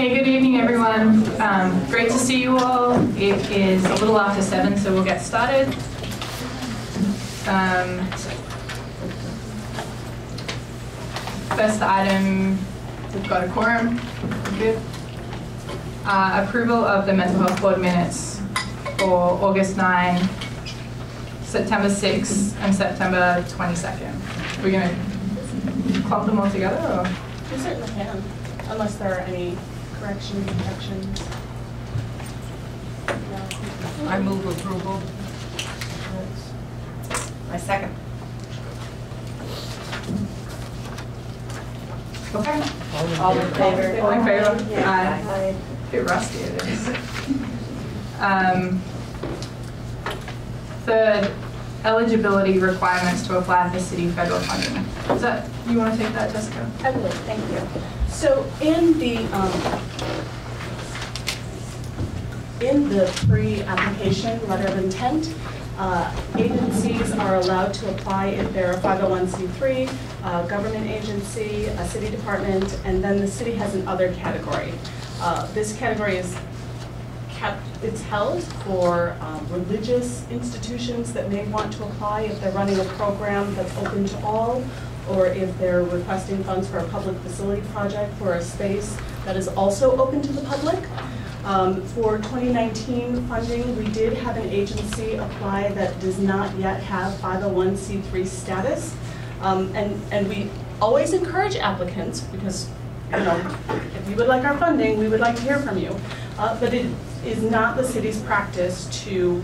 Hey, good evening, everyone. Great to see you all. It is a little after 7, so we'll get started. First item, we've got a quorum. Good. Approval of the Mental Health Board minutes for August 9, September 6, and September 22nd. We're going to clump them all together, or? You certainly can, unless there are any corrections, objections. No. I move approval. I second. Okay. All in favor? All in favor? Yeah. Aye. A bit rusty it is. Third, eligibility requirements to apply for city federal funding. Is that, you want to take that, Jessica? I would, thank you. So in the pre-application letter of intent, agencies are allowed to apply if they're a 501c3, a government agency, a city department, and then the city has an other category. This category is it's held for religious institutions that may want to apply if they're running a program that's open to all, or if they're requesting funds for a public facility project for a space that is also open to the public. For 2019 funding, we did have an agency apply that does not yet have 501c3 status. And we always encourage applicants because, you know, if you would like our funding, we would like to hear from you. But it is not the city's practice to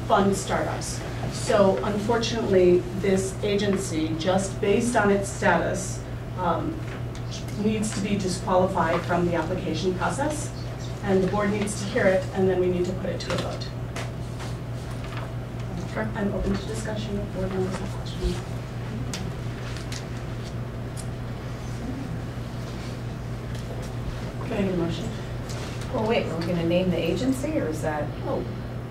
fund startups. So unfortunately, this agency, just based on its status, needs to be disqualified from the application process. And the board needs to hear it, and then we need to put it to a vote. Sure. I'm open to discussion if board members have questions. Can I get a motion? Well, wait, are we going to name the agency, or is that? Oh,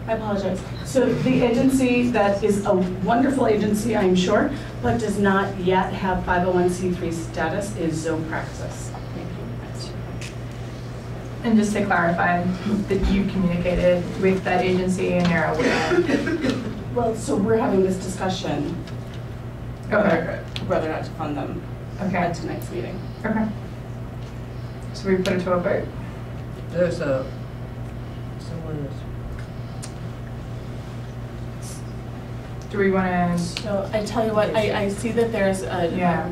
I apologize. So the agency that is a wonderful agency, I'm sure, but does not yet have 501c3 status is Zone Praxis. Thank you. And just to clarify, that you communicated with that agency and they're aware? Well, so we're having this discussion Okay. whether or not to fund them at tonight's meeting. Okay. So we put it to a vote? There's someone that's. Do we want to? So I tell you what, I see that there's a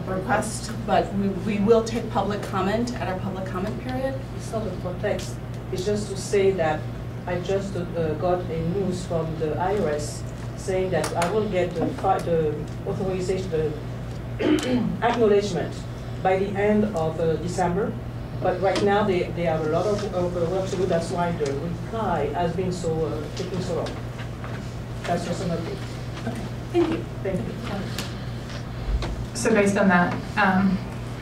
request, but we will take public comment at our public comment period. It's not a context. It's just to say that I just got a news from the IRS saying that I will get the authorization, the acknowledgement by the end of December. But right now they have a lot of work to do. That's why the reply has been taking so long. That's just an update. Okay, thank you. Thank you. So based on that,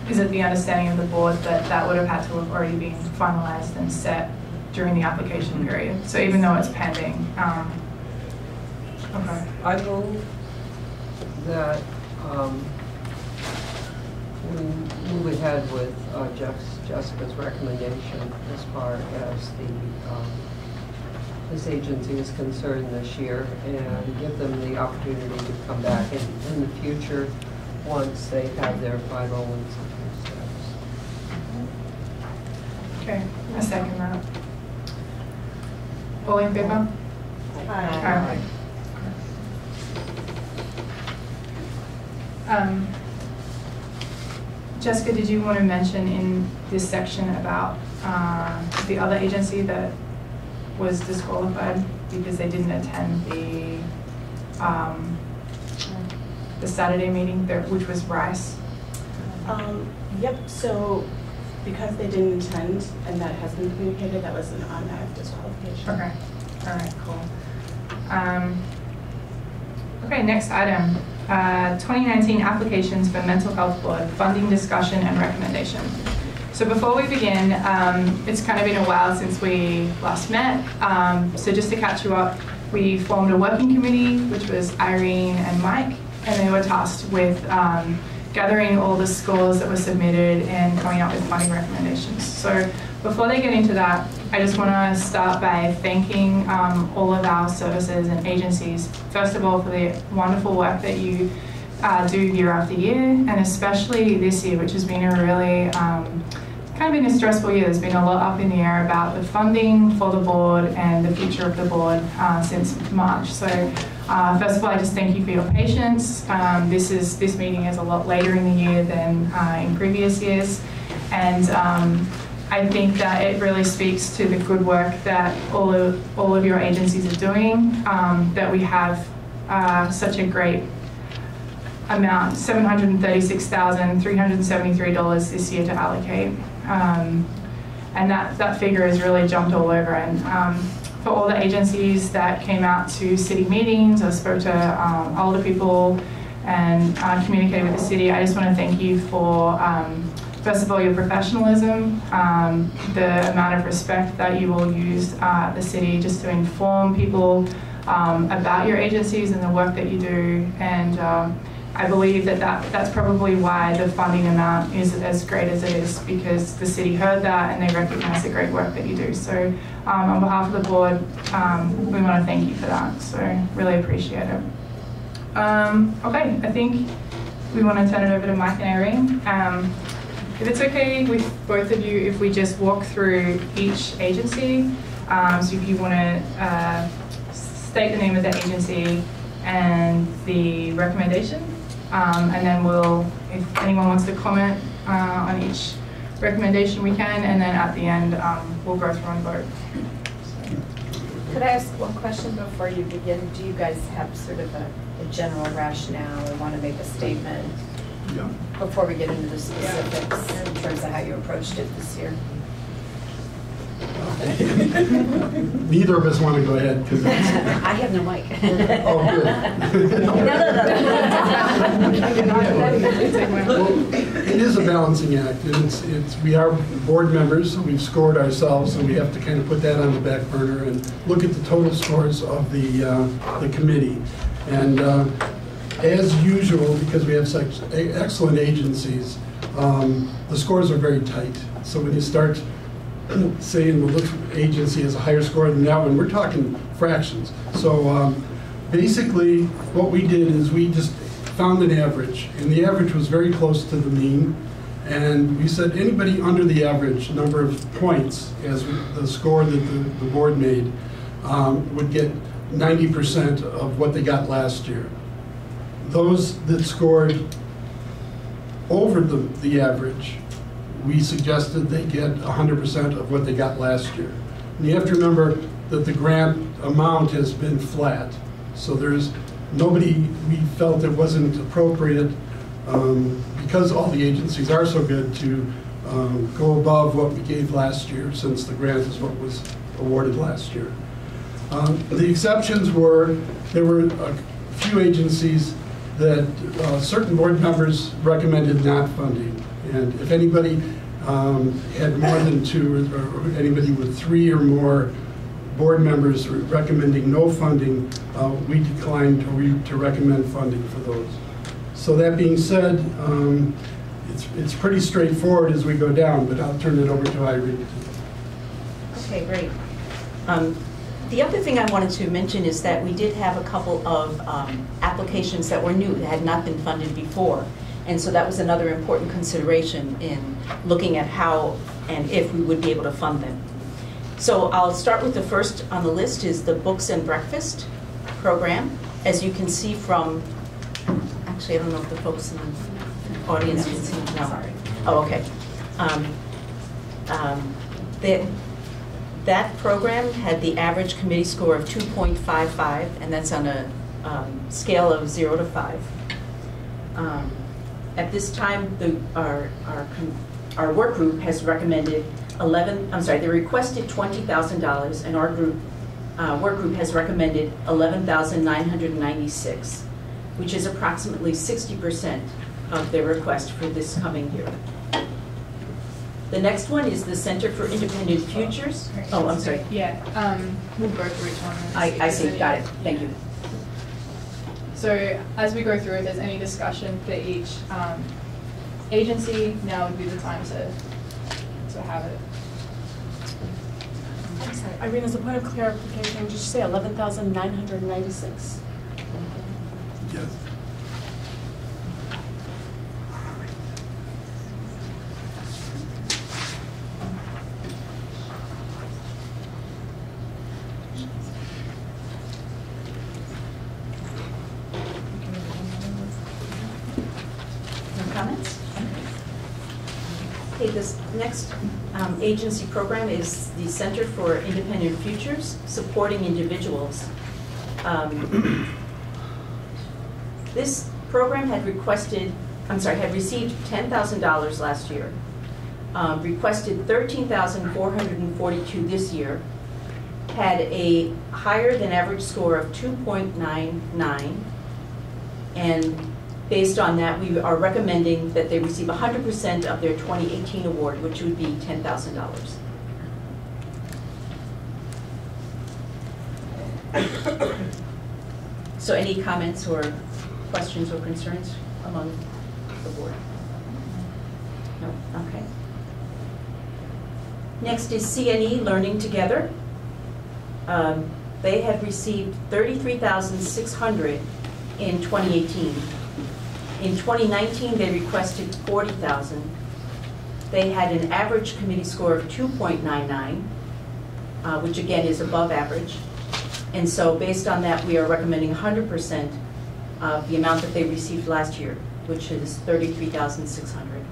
is it the understanding of the board that that would have had to have already been finalized and set during the application period? So even though it's pending, okay. I move that we move ahead with Jessica's recommendation as far as this agency is concerned this year, and give them the opportunity to come back in the future once they have their 501c3 status. Okay, I second that. All in favor? Aye. Jessica, did you want to mention in this section about the other agency that was disqualified because they didn't attend the Saturday meeting, which was Rice? Yep, so because they didn't attend and that has been communicated, that was an automatic disqualification. Okay, all right, cool. Okay, next item. 2019 applications for Mental Health Board, funding discussion and recommendation. So before we begin, it's kind of been a while since we last met. So just to catch you up, we formed a working committee, which was Irene and Mike, and they were tasked with gathering all the scores that were submitted and coming up with funding recommendations. So Before they get into that, I just want to start by thanking all of our services and agencies, first of all, for the wonderful work that you do year after year, and especially this year, which has been a really kind of been a stressful year. There's been a lot up in the air about the funding for the board and the future of the board since March. So first of all, I just thank you for your patience. This meeting is a lot later in the year than in previous years, and I think that it really speaks to the good work that all of your agencies are doing, that we have such a great amount, $736,373 this year to allocate. And that figure has really jumped all over. And for all the agencies that came out to city meetings or spoke to older people and communicated with the city, I just want to thank you for, first of all, your professionalism, the amount of respect that you all use the city just to inform people about your agencies and the work that you do. And I believe that's probably why the funding amount is as great as it is, because the city heard that and they recognize the great work that you do. So on behalf of the board, we want to thank you for that. So really appreciate it. Okay, I think we want to turn it over to Mike and Irene. If it's okay with both of you, if we just walk through each agency. So if you want to state the name of the agency and the recommendation, and then if anyone wants to comment on each recommendation, we can, and then at the end, we'll go through and vote. Could I ask one question before you begin? Do you guys have sort of a general rationale or want to make a statement before we get into the specifics in terms of how you approached it this year? Neither of us want to go ahead because I have no mic. Oh, good. Well, it is a balancing act, and we are board members, so we've scored ourselves, so we have to kind of put that on the back burner and look at the total scores of the committee. And as usual, because we have such excellent agencies, the scores are very tight. So when you start saying the agency has a higher score than that one, we're talking fractions. So basically what we did is we just found an average, and the average was very close to the mean, and we said anybody under the average number of points as the score that the board made would get 90% of what they got last year. Those that scored over the average, we suggested they get 100% of what they got last year. And you have to remember that the grant amount has been flat. So we felt it wasn't appropriate because all the agencies are so good to go above what we gave last year, since the grant is what was awarded last year. The exceptions were, there were a few agencies that certain board members recommended not funding. And if anybody had more than two, or anybody with 3 or more board members recommending no funding, we declined to recommend funding for those. So that being said, it's pretty straightforward as we go down, but I'll turn it over to Irene. Okay, great. The other thing I wanted to mention is that we did have a couple of applications that were new, that had not been funded before. And so that was another important consideration in looking at how and if we would be able to fund them. So I'll start with the first on the list is the Books and Breakfast program. As you can see from, actually I don't know if the folks in the audience can see. No. Sorry. Oh, okay. That program had the average committee score of 2.55, and that's on a scale of 0 to 5. At this time, our work group has recommended they requested $20,000, and our work group has recommended $11,996, which is approximately 60% of their request for this coming year. The next one is the Center for Independent Futures. Oh, I'm sorry. Yeah, we'll go through each one. I see, got it, thank you. So as we go through, if there's any discussion for each agency, now would be the time to have it. I'm sorry, Irene, as a point of clarification, did you say 11,996? Yes. No comments? Okay, this next agency program is the Center for Independent Futures, supporting individuals. This program had received $10,000 last year, requested $13,442 this year, had a higher than average score of 2.99, and based on that, we are recommending that they receive 100% of their 2018 award, which would be $10,000. So any comments or questions or concerns among the board? No? Okay. Next is CNE Learning Together. They had received $33,600 in 2018. In 2019, they requested $40,000. They had an average committee score of 2.99, which again is above average. And so based on that, we are recommending 100% of the amount that they received last year, which is $33,600.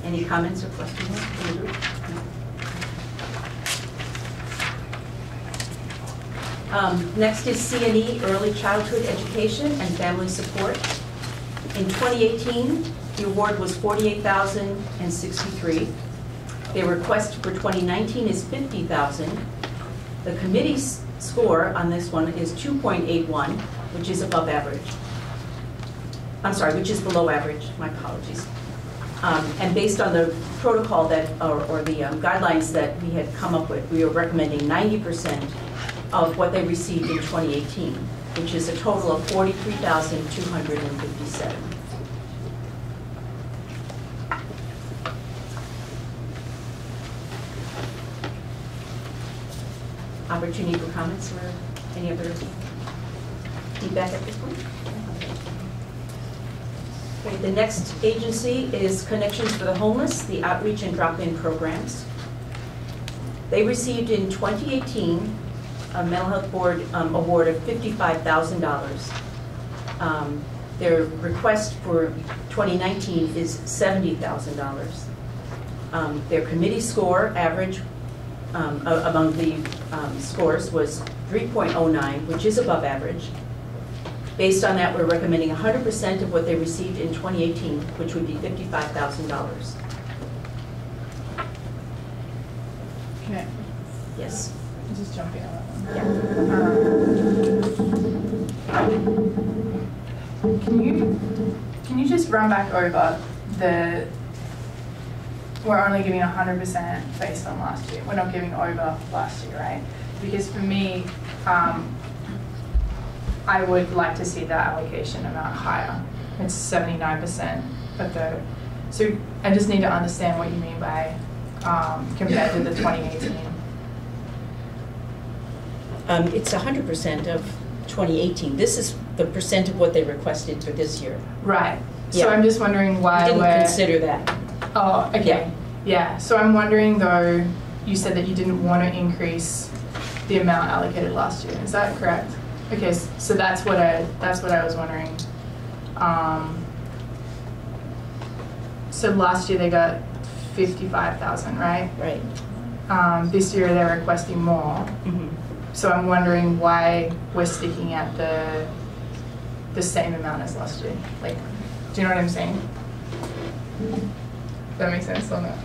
Any comments or questions from the group? Next is CNE, Early Childhood Education and Family Support. In 2018, the award was $48,063. Their request for 2019 is $50,000. The committee's score on this one is 2.81, which is above average. I'm sorry, which is below average. My apologies. And based on the protocol that, or the guidelines that we had come up with, we are recommending 90% of what they received in 2018, which is a total of $43,257. Opportunity for comments or any other feedback at this point? Okay, the next agency is Connections for the Homeless, the outreach and drop-in programs. They received in 2018 a Mental Health Board award of $55,000. Their request for 2019 is $70,000. Their committee score average among the scores was 3.09, which is above average. Based on that, we're recommending 100% of what they received in 2018, which would be $55,000. Okay. Yes. Just jumping on that one. Yeah. Can you just run back over the, we're only giving 100% based on last year. We're not giving over last year, right? Because for me, I would like to see that allocation amount higher. It's 79% of the, so I just need to understand what you mean by compared to the 2018. It's 100% of 2018. This is the percent of what they requested for this year. Right. So Yeah. I'm just wondering why We we're... didn't consider that. Oh, okay. Yeah. Yeah. So I'm wondering though, you said that you didn't want to increase the amount allocated last year. Is that correct? Okay. So that's what I was wondering. So last year they got 55,000, right? Right. This year they're requesting more. Mm-hmm. So I'm wondering why we're sticking at the same amount as last year. Like, do you know what I'm saying? Does that make sense or not?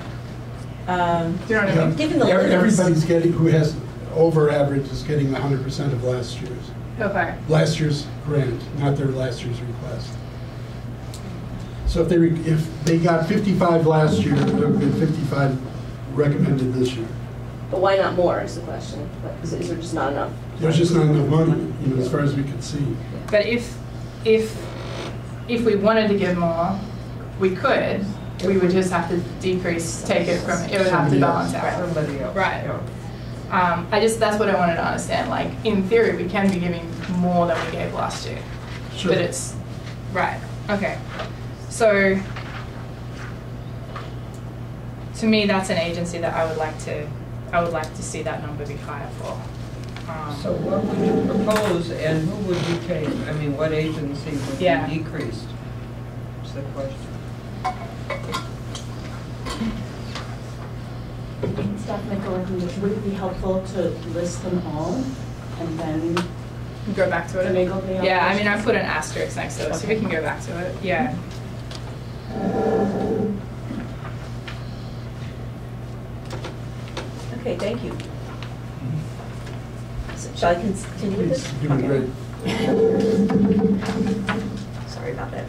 Do you know what I mean? Given the limits. Everybody's getting, who has over average is getting 100% of last year's. Okay. Last year's grant, not their last year's request. So if they got 55 last year, there would have been 55 recommended this year. But why not more is the question. Is there just not enough? There's just not enough money, as far as we could see. But if we wanted to give more, we could, we would just have to decrease, take it from, it would have to balance out. Somebody else. Right. Yeah. That's what I wanted to understand. Like, in theory, we can be giving more than we gave last year. Sure. But it's, right, okay. So, to me, that's an agency that I would like to see that number be higher for. So what would you propose and who would you take? I mean, what agency would Yeah. be decreased? That's the question. Staff make a recommendation. Would it be helpful to list them all and then Go back to it. make all the Yeah, I mean, I put an asterisk next to it, so we can go back to it. Yeah. Okay, thank you. So shall I continue with this? You're doing great. Sorry about that.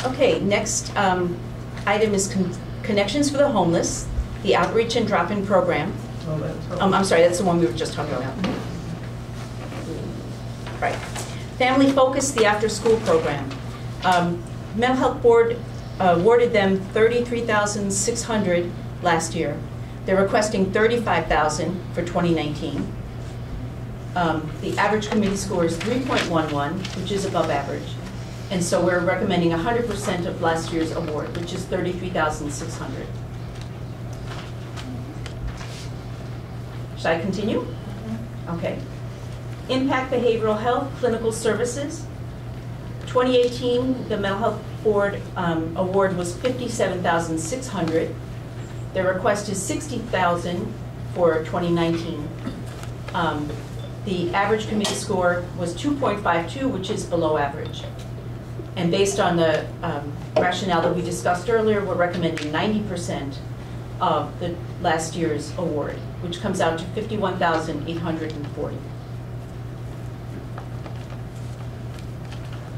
Okay, next item is Connections for the Homeless, the outreach and drop-in program. Oh, that's I'm sorry, that's the one we were just talking about. Right. Family Focus, the after-school program. Mental Health Board awarded them $33,600 last year. They're requesting $35,000 for 2019. The average committee score is 3.11, which is above average. And so we're recommending 100% of last year's award, which is $33,600. Should I continue? Okay. Impact Behavioral Health Clinical Services. 2018, the Mental Health Board award was $57,600. The request is $60,000 for 2019. The average committee score was 2.52, which is below average. And based on the rationale that we discussed earlier, we're recommending 90% of the last year's award, which comes out to $51,840.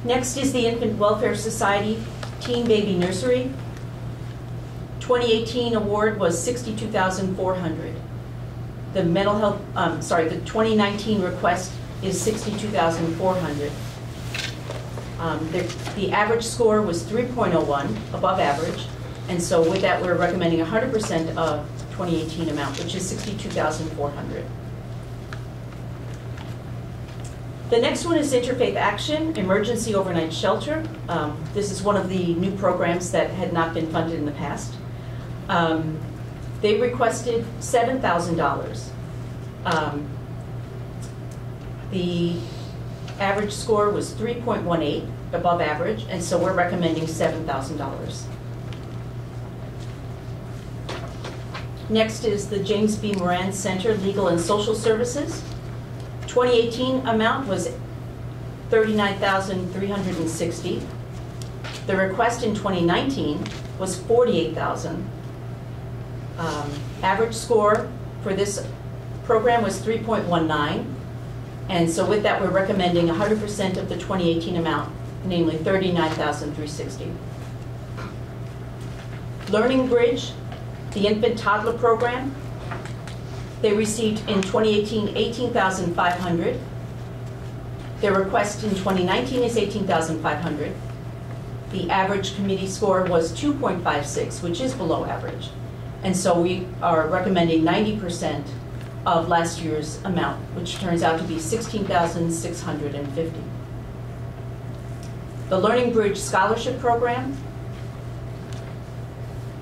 Next is the Infant Welfare Society Teen Baby Nursery. 2018 award was $62,400. The mental health, the 2019 request is $62,400. The average score was 3.01, above average, and so with that, we're recommending 100% of 2018 amount, which is $62,400. The next one is Interfaith Action, Emergency Overnight Shelter. This is one of the new programs that had not been funded in the past. They requested $7,000. The average score was 3.18, above average, and so we're recommending $7,000. Next is the James B. Moran Center Legal and Social Services. 2018 amount was $39,360. The request in 2019 was $48,000. Average score for this program was 3.19. And so with that, we're recommending 100% of the 2018 amount, namely $39,360. Learning Bridge, the infant toddler program. They received in 2018 $18,500. Their request in 2019 is $18,500. The average committee score was 2.56, which is below average. And so we are recommending 90% of last year's amount, which turns out to be $16,650. The Learning Bridge Scholarship Program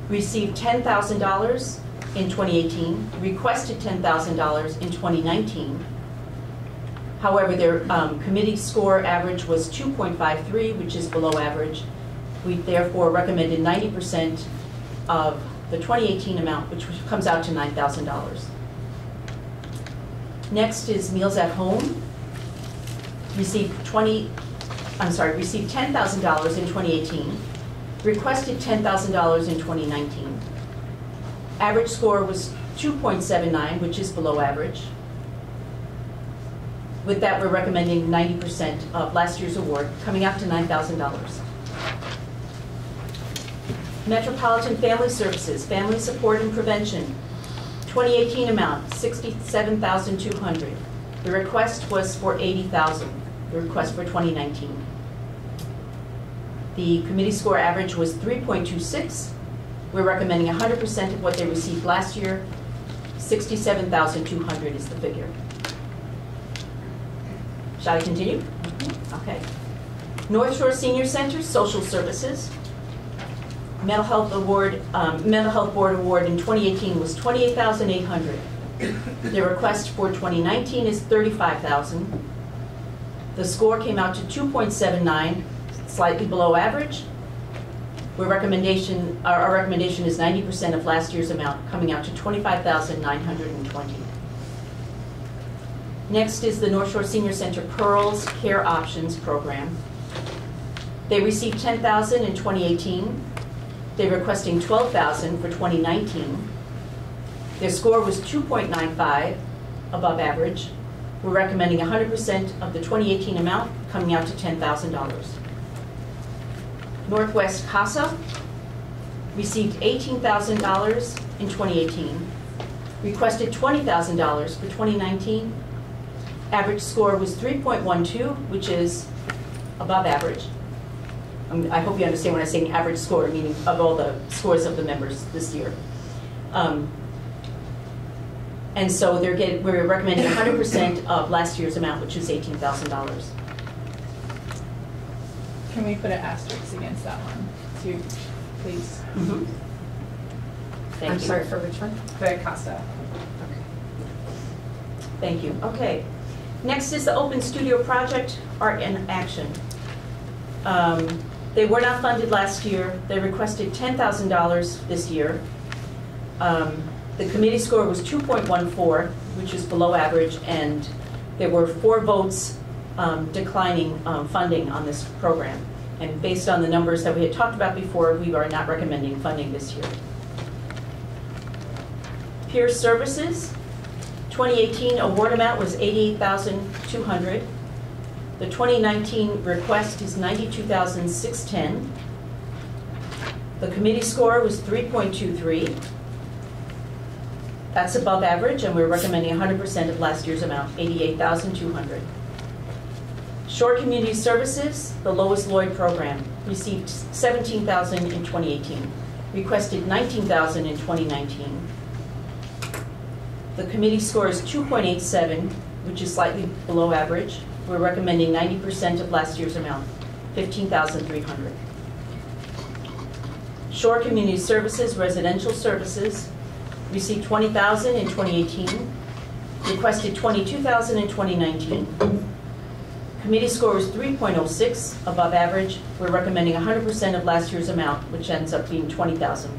received $10,000 in 2018, requested $10,000 in 2019. However, their committee score average was 2.53, which is below average. We therefore recommended 90% of the 2018 amount, which comes out to $9,000. Next is Meals at Home. Received $10,000 in 2018. Requested $10,000 in 2019. Average score was 2.79, which is below average. With that, we're recommending 90% of last year's award, coming out to $9,000. Metropolitan Family Services, Family Support and Prevention. 2018 amount, $67,200. The request was for $80,000, the request for 2019. The committee score average was 3.26. We're recommending 100% of what they received last year. 67,200 is the figure. Shall I continue? Okay. North Shore Senior Center, Social Services. Mental Health Board Award in 2018 was $28,800. The request for 2019 is $35,000. The score came out to 2.79, slightly below average. Our recommendation is 90% of last year's amount, coming out to $25,920. Next is the North Shore Senior Center Pearls Care Options Program. They received $10,000 in 2018. They're requesting $12,000 for 2019. Their score was 2.95, above average. We're recommending 100% of the 2018 amount, coming out to $10,000. Northwest CASA received $18,000 in 2018, requested $20,000 for 2019. Average score was 3.12, which is above average. I hope you understand when I'm saying average score, meaning of all the scores of the members this year. And so we're recommending 100% of last year's amount, which is $18,000. Can we put an asterisk against that one, too, please? Mm-hmm. Thank I'm you. sorry, for which one? The CASA. Thank you. Okay. Next is the Open Studio Project, Art in Action. They were not funded last year. They requested $10,000 this year. The committee score was 2.14, which is below average, and there were 4 votes declining funding on this program. And based on the numbers that we had talked about before, we are not recommending funding this year. Peer Services, 2018 award amount was $88,200. The 2019 request is $92,610. The committee score was 3.23. That's above average, and we're recommending 100% of last year's amount, $88,200. Shore Community Services, the Lois Lloyd program, received $17,000 in 2018, requested $19,000 in 2019. The committee score is 2.87, which is slightly below average. We're recommending 90% of last year's amount, $15,300. Shore Community Services, Residential Services, received $20,000 in 2018, requested $22,000 in 2019. Committee score is 3.06, above average. We're recommending 100% of last year's amount, which ends up being $20,000.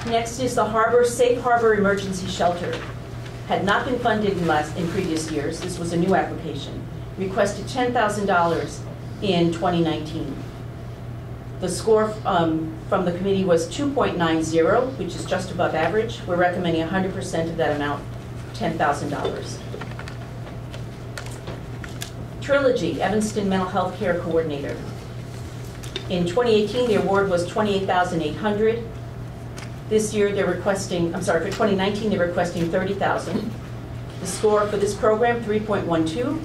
Next is the Safe Harbor Emergency Shelter. Had not been funded in previous years. This was a new application. Requested $10,000 in 2019. The score from the committee was 2.90, which is just above average. We're recommending 100% of that amount, $10,000. Trilogy, Evanston Mental Health Care Coordinator. In 2018, the award was $28,800. This year, they're requesting, for 2019, they're requesting $30,000. The score for this program, 3.12.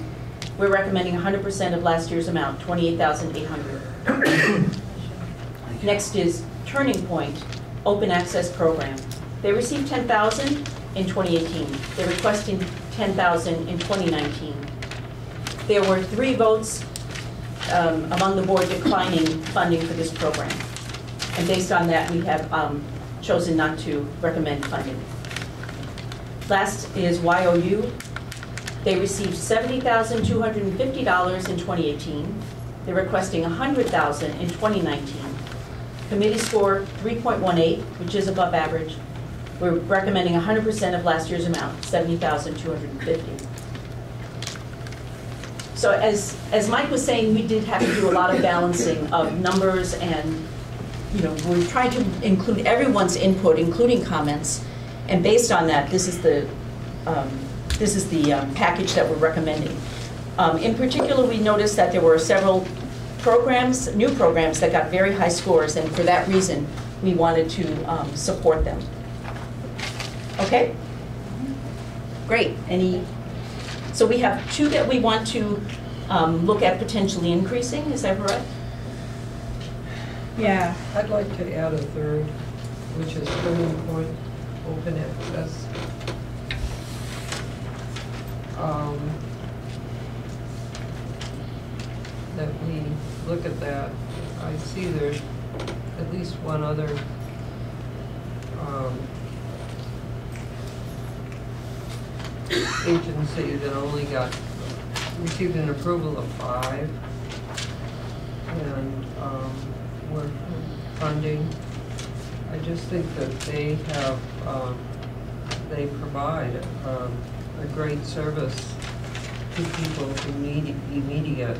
We're recommending 100% of last year's amount, $28,800. Next is Turning Point, Open Access Program. They received $10,000 in 2018. They're requesting $10,000 in 2019. There were 3 votes among the board declining funding for this program. And based on that, we have chosen not to recommend funding. Last is YOU. They received $70,250 in 2018. They're requesting $100,000 in 2019. Committee score 3.18, which is above average. We're recommending 100% of last year's amount, $70,250. So as Mike was saying, we did have to do a lot of balancing of numbers, and we're trying to include everyone's input, including comments. And based on that, this is the package that we're recommending. In particular, we noticed that there were several new programs that got very high scores, and for that reason, we wanted to support them. Okay? Great. So we have 2 that we want to look at potentially increasing, is that correct? Yeah. I'd like to add a third, which is Turning Point Open Access. That we look at that. I see there's at least one other agency that only received an approval of 5, and we're funding. I just think that they have, they provide a great service to people who need immediate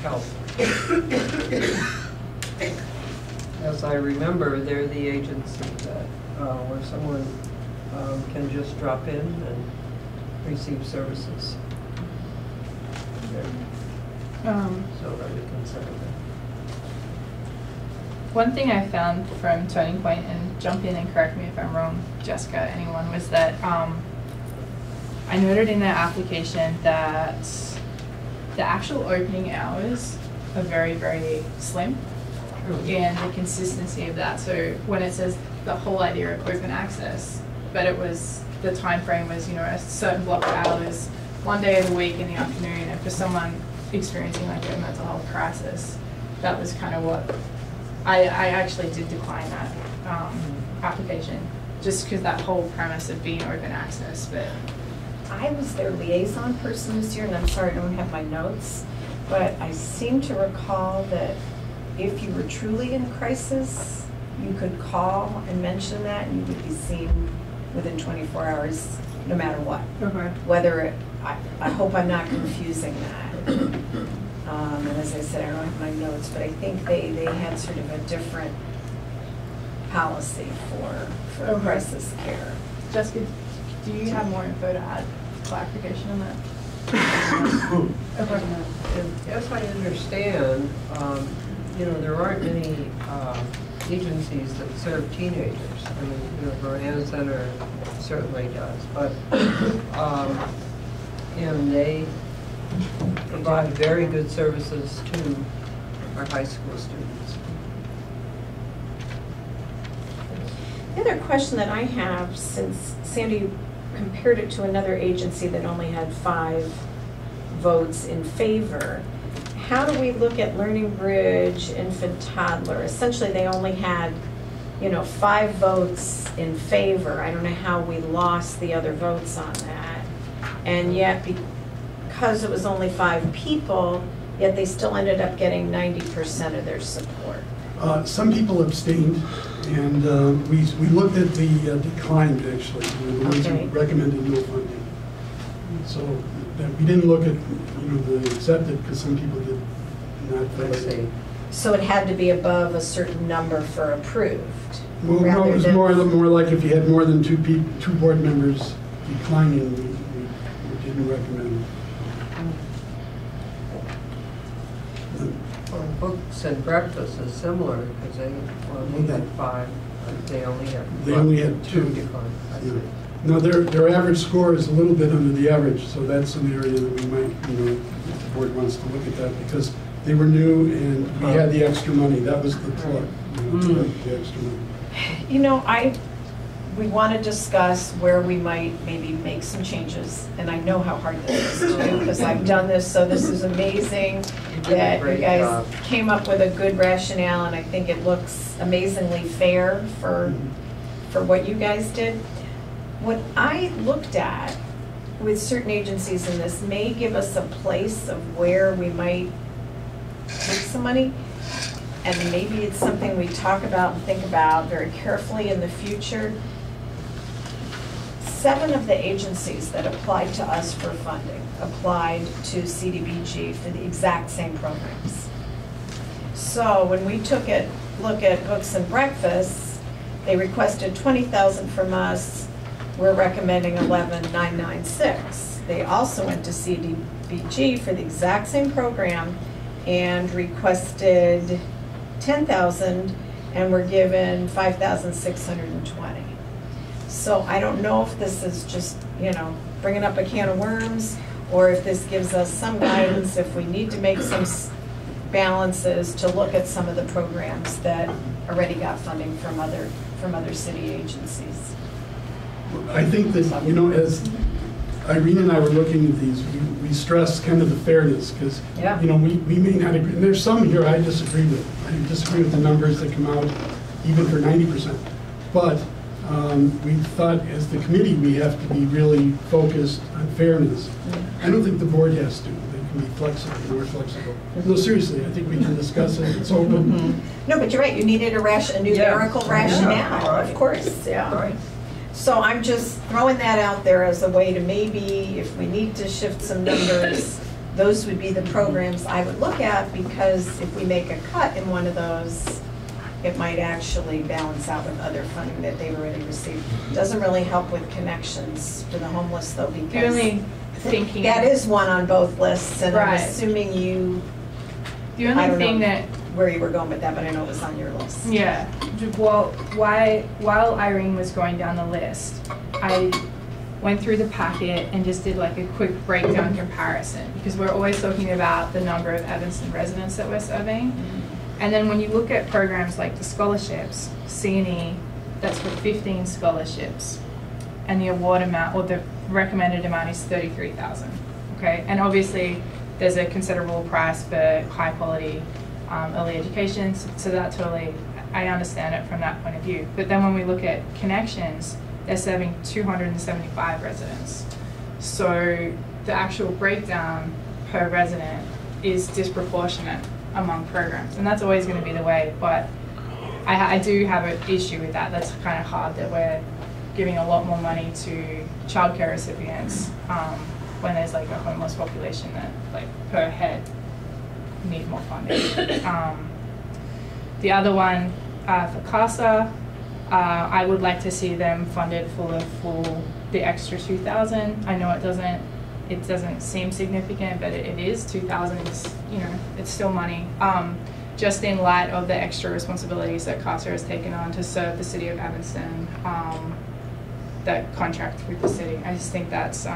help. As I remember, they're the agency that, where someone can just drop in and receive services. So I would consider that. One thing I found from Turning Point, and jump in and correct me if I'm wrong, Jessica, anyone, was that I noted in their application that the actual opening hours are very, very slim, and the consistency of that. So when it says the whole idea of open access, but it was, the time frame was, you know, a certain block of hours, one day of the week in the afternoon, and for someone experiencing like a mental health crisis, that was kind of what I actually did decline that application, just because that whole premise of being open access. But I was their liaison person this year, and I'm sorry I don't have my notes, but I seem to recall that if you were truly in crisis, you could call and mention that, and you would be seen within 24 hours, no matter what. okay. Whether it, I hope I'm not confusing that. And as I said, I don't have my notes, but I think they had sort of a different policy for Okay. crisis care. Jessica, do you have more info to add, clarification on that? Okay. And as I understand, you know, there aren't many agencies that serve teenagers. I mean, you know, Veranda Center certainly does, but, and they provide very good services to our high school students. The other question that I have, since Sandy compared it to another agency that only had 5 votes in favor, how do we look at Learning Bridge, infant toddler? Essentially, they only had, you know, 5 votes in favor. I don't know how we lost the other votes on that. And yet, because it was only 5 people, yet they still ended up getting 90% of their support. Some people abstained, and we looked at the declined, actually, the ones Okay. who recommended no funding. So that we didn't look at, you know, the accepted, because some people did not. I see. So it had to be above a certain number for approved? Well, no, rather it was than- more like if you had more than 2 board members declining, we didn't recommend. Well, Books and Breakfast is similar, because they only had 5, but they only had 2 declines. I see. Yeah. No, their average score is a little bit under the average, so that's an area that we might, you know, if the board wants to look at that, because they were new and we had the extra money. That was the plug, you know, to get the extra money. You know, we want to discuss where we might maybe make some changes, and I know how hard this is to do, because I've done this, so this is amazing You did a that you great guys job. came up with a good rationale, and I think it looks amazingly fair for what you guys did. What I looked at with certain agencies in this may give us a place of where we might take some money, and maybe it's something we talk about and think about very carefully in the future. 7 of the agencies that applied to us for funding applied to CDBG for the exact same programs. So when we look at Books and Breakfast, they requested $20,000 from us. We're recommending $11,996. They also went to CDBG for the exact same program and requested $10,000, and we're given $5,620. So I don't know if this is just, you know, bringing up a can of worms, or if this gives us some guidance, if we need to make some balances to look at some of the programs that already got funding from other city agencies. I think that, you know, as Irene and I were looking at these, we stress kind of the fairness, because, Yeah. you know, we may not agree. And there's some here I disagree with. I disagree with the numbers that come out, even for 90%. But we thought, as the committee, we have to be really focused on fairness. I don't think the board has to. They can be flexible, more flexible. No, seriously, I think we can discuss it. It's open. No, but you're right, you needed a numerical Yeah. rationale, Yeah. of course, yeah. Right. So I'm just throwing that out there as a way to maybe, if we need to shift some numbers, those would be the programs I would look at, because if we make a cut in one of those, it might actually balance out with other funding that they've already received. Doesn't really help with connections for the homeless though, The because only thinking. that is one on both lists, and I'm Right. assuming The I only don't thing know that, where you were going with that, but I know it was on your list. yeah, well, while Irene was going down the list, I went through the packet and just did like a quick breakdown comparison, because we're always talking about the number of Evanston residents that we're serving. And then when you look at programs like the scholarships, C&E, that's for 15 scholarships, and the award amount, or the recommended amount, is $33,000. Okay, and obviously there's a considerable price for high quality early education, so that totally, I understand it from that point of view. But then when we look at connections, they're serving 275 residents. So the actual breakdown per resident is disproportionate among programs, and that's always going to be the way. But I do have an issue with that. That's kind of hard that we're giving a lot more money to childcare recipients when there's like a homeless population that, like, per head need more funding. The other one for CASA, I would like to see them funded for the extra 2,000. I know it doesn't seem significant, but it is. 2,000 is, you know, it's still money. Just in light of the extra responsibilities that CASA has taken on to serve the city of Evanston, that contract with the city. I just think that's,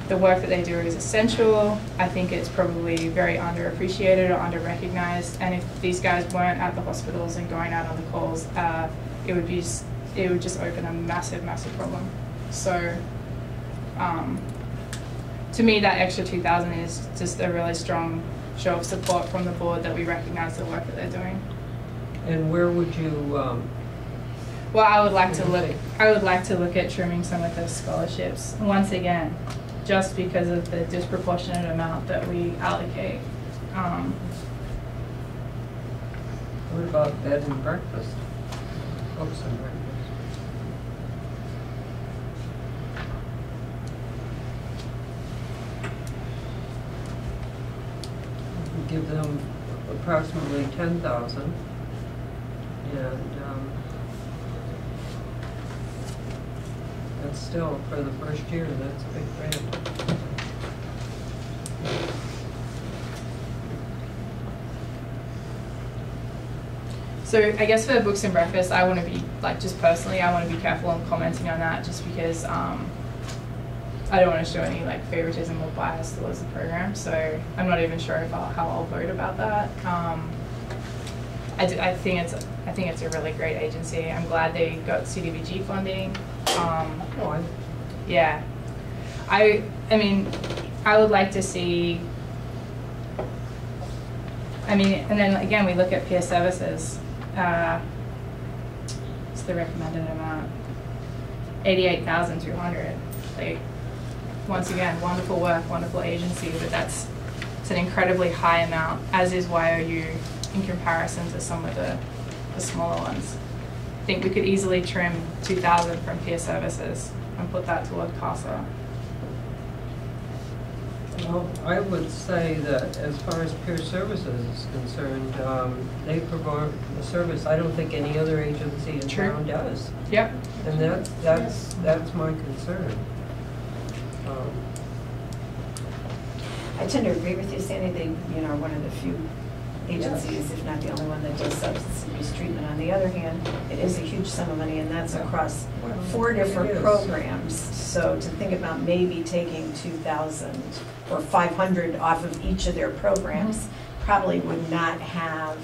the work that they do is essential. I think it's probably very underappreciated or under-recognized, and if these guys weren't at the hospitals and going out on the calls, it would just open a massive problem. So to me, that extra 2,000 is just a really strong show of support from the board that we recognize the work that they're doing. And where would you, Well, I would like to look at trimming some of those scholarships once again, just because of the disproportionate amount that we allocate. what about bed and breakfast? Books and breakfast. We give them approximately 10,000, and that's still, for the first year, that's a big grant. So I guess for books and breakfast, I want to be, like, just personally, I want to be careful on commenting on that, just because I don't want to show any like favoritism or bias towards the program. So I'm not even sure how I'll vote about that. I think it's a really great agency. I'm glad they got CDBG funding. Yeah, I mean, I would like to see. I mean, and then again, we look at peer services. It's the recommended amount, 88,200. Like, once again, wonderful work, wonderful agency, but it's an incredibly high amount, as is YOU in comparison to some of the smaller ones. I think we could easily trim 2,000 from peer services and put that toward CASA. Well, I would say that as far as peer services is concerned, they provide a service I don't think any other agency in True. town does. Yep. And that's my concern. I tend to agree with you, Sandy. They, are one of the few agencies, if not the only one that does substance abuse treatment. On the other hand, it is a huge sum of money, and that's across 4 different programs. So to think about maybe taking 2,000 or 500 off of each of their programs probably would not have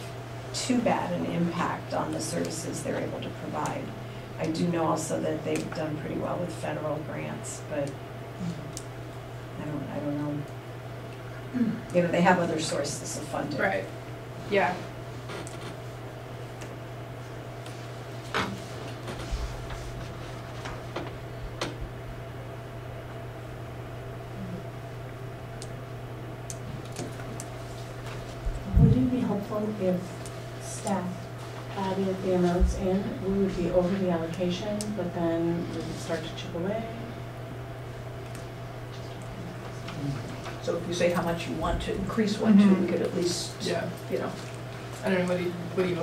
too bad an impact on the services they're able to provide. I do know also that they've done pretty well with federal grants, but I don't know. You know, they have other sources of funding. Right. Yeah. Would it be helpful if staff added the amounts in? We would be over the allocation, but then we would start to chip away. So if you say how much you want to increase one to, we could at least, Yeah. you know. I don't know, what do you know?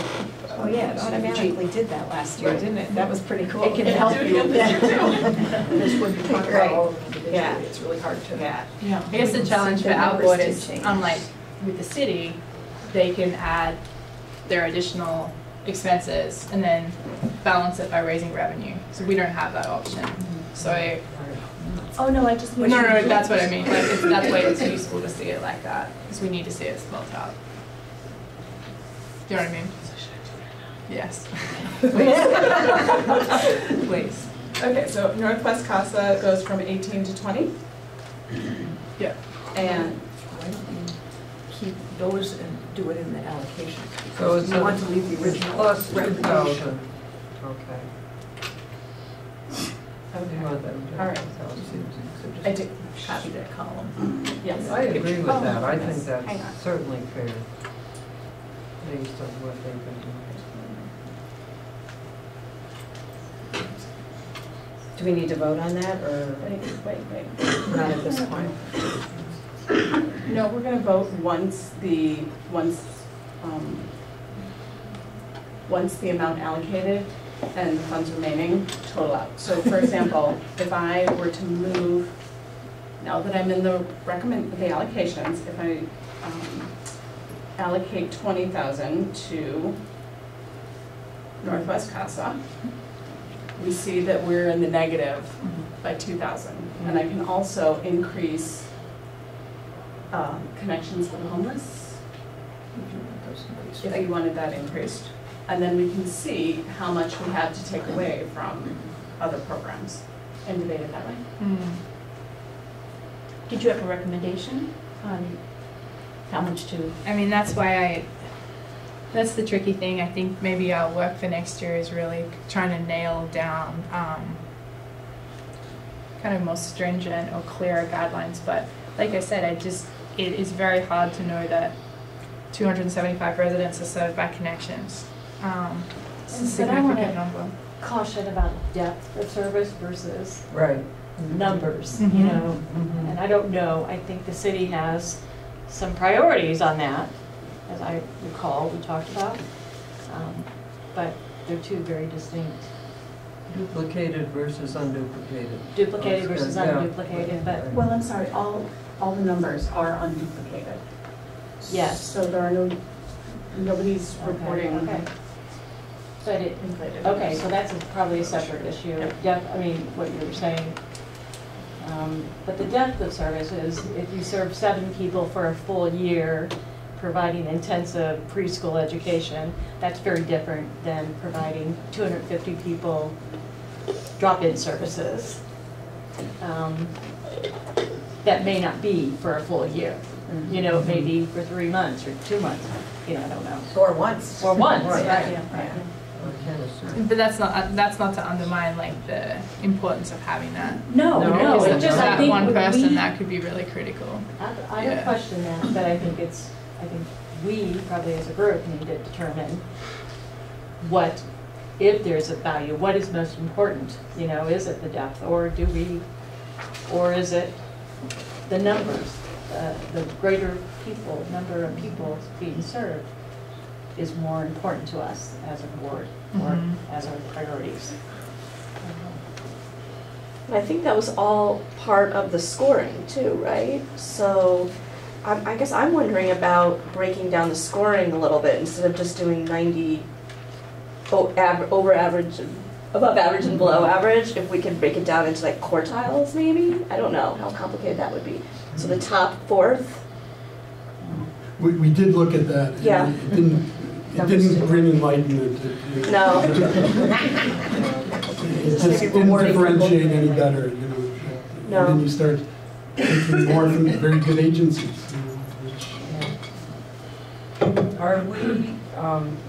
Oh, yeah, it automatically did that last year, didn't it? That was pretty cool. It can help you. Just when you talk Right. about all of them individually, Yeah. it's really hard to. Yeah. I guess the challenge for The our numbers board did is, change. unlike with the city, they can add their additional expenses and then balance it by raising revenue. So we don't have that option. So, Oh, no, I just no, that's what I mean. Like, that's why it's useful to see it like that, because we need to see it spelled out. Do you know what I mean? Yes. Please. Okay, so Northwest CASA goes from 18 to 20? Yeah. And Why don't you keep those and do it in the allocation? So Because it's you want to leave the original Plus recommendation. 2,000. Okay. How do you want them to? All right. I did. Copy that column. Yes. I agree with Oh, that. I yes. think Hang on. that's certainly fair, based on what they've been doing. Do we need to vote on that, or Wait. not at this point? No, we're gonna vote once the amount allocated and the funds remaining total out. So for example, if I were to move, now that I'm in the allocations, if I allocate 20,000 to Northwest CASA, we see that we're in the negative by 2,000. And I can also increase connections for the homeless, if you wanted that increased. And then we can see how much we had to take away from other programs and debate it that way. Did you have a recommendation on how much to? I mean, that's why that's the tricky thing. I think maybe our work for next year is really trying to nail down kind of more stringent or clearer guidelines. But like I said, it is very hard to know that 275 residents are served by connections. It's a significant number. Caution about depth of service versus Right. numbers, Mhm. you know. Mhm. And I don't know, I think the city has some priorities on that, as I recall, we talked about. But they're two very distinct, Duplicated versus unduplicated. duplicated versus Yeah. unduplicated, but Well, I'm sorry, all the numbers are unduplicated. yes. So there are nobody's reporting Okay. But it, inflated. okay, so that's probably a separate issue. Depth, I mean, what you were saying. But the depth of service is if you serve 7 people for a full year, providing intensive preschool education, that's very different than providing 250 people drop-in services. That may not be for a full year. You know, it may be for 3 months or 2 months, you know, I don't know. Or once. Or once, Right, yeah. yeah. I can't assume. But that's not to undermine like the importance of having that. No, No, no, Because it just, I that think one when person we- that could be really critical. I Yeah. don't question that, but I think we probably as a group need to determine what, if there's a value, what is most important? You know, is it the depth, or is it the numbers? The greater number of people being served is more important to us as a board or Mhm. as our priorities. And I think that was all part of the scoring too, right? So I guess I'm wondering about breaking down the scoring a little bit instead of just doing 90 over average, above average and below average. If we could break it down into like quartiles, maybe. I don't know how complicated that would be. So the top fourth. We did look at that. and Yeah. It didn't bring enlightenment. No. It just didn't differentiate any better, you know. No. And then you start taking more from very good agencies. Are we,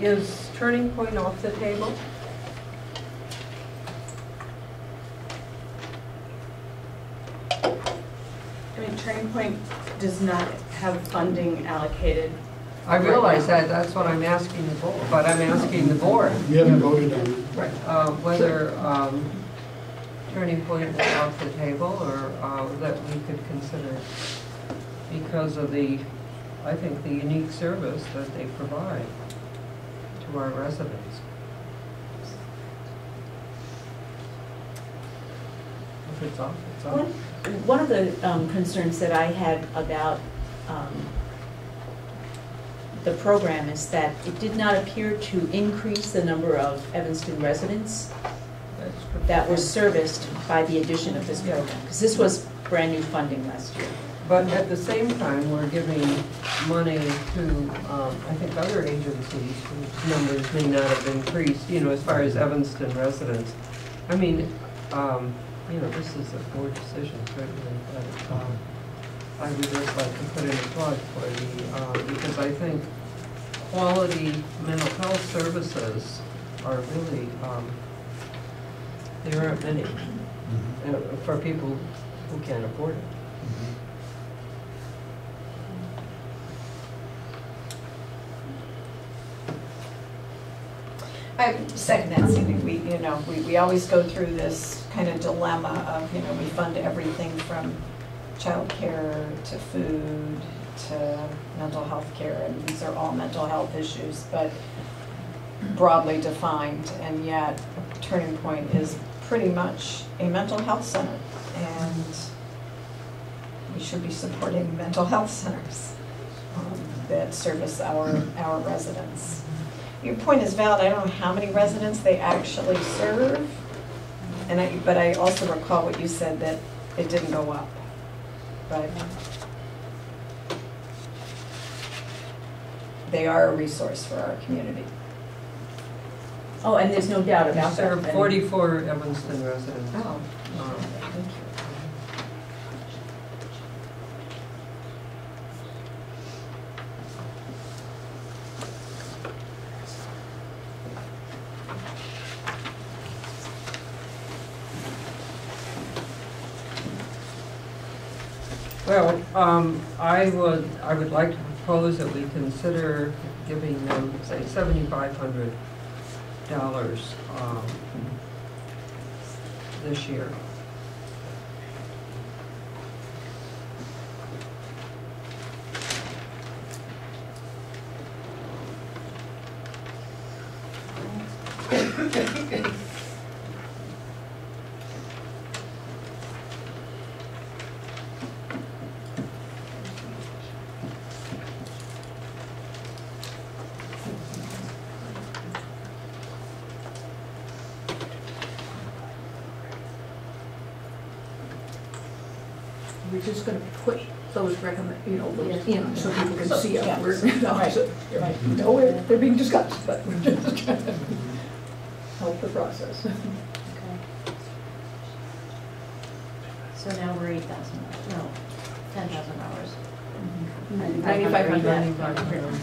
is Turning Point off the table? I mean, Turning Point does not have funding allocated. I realize that, that's what I'm asking the board, but I'm asking the board. We haven't voted on it. Right. Whether Turning Point is off the table or that we could consider because of the, I think, the unique service that they provide to our residents. If it's off, it's off. One of the concerns that I had about the program is that it did not appear to increase the number of Evanston residents that were serviced by the addition of this program, because this was brand new funding last year. But at the same time, we're giving money to, I think, other agencies whose numbers may not have increased, you know, as far as Evanston residents. I mean, you know, this is a board decision, certainly, but I would just like to put in a plug for the, because I think quality mental health services are really, there aren't many for people who can't afford it. I second that, Cindy. We always go through this kind of dilemma of, we fund everything from childcare to food to mental health care, and these are all mental health issues, but broadly defined, and yet Turning Point is pretty much a mental health center, and we should be supporting mental health centers that service our residents. Your point is valid. I don't know how many residents they actually serve, but I also recall what you said, that it didn't go up. But they are a resource for our community. Oh, and there's no doubt about There that. are 44 Evanston residents. Oh, thank you. Well, I would like to propose that we consider giving them, say, $7,500 this year. We're just gonna put those those in so people can see how we're, they're being discussed, but we're just trying to help the process. So now we're 8,000, no, $10,000. 9,500.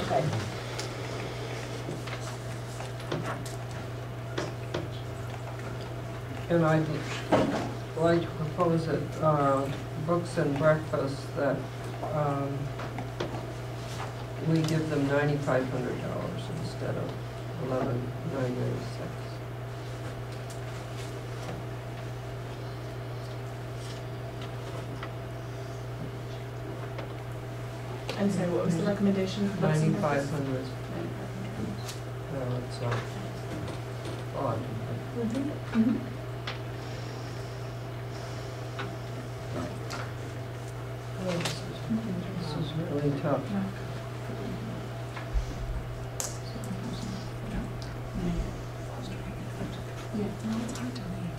Okay. And I'd like to propose that Books and Breakfast, that we give them $9,500 instead of $11,996. I'm sorry, what was the recommendation? $9,500. No, it's odd. tough.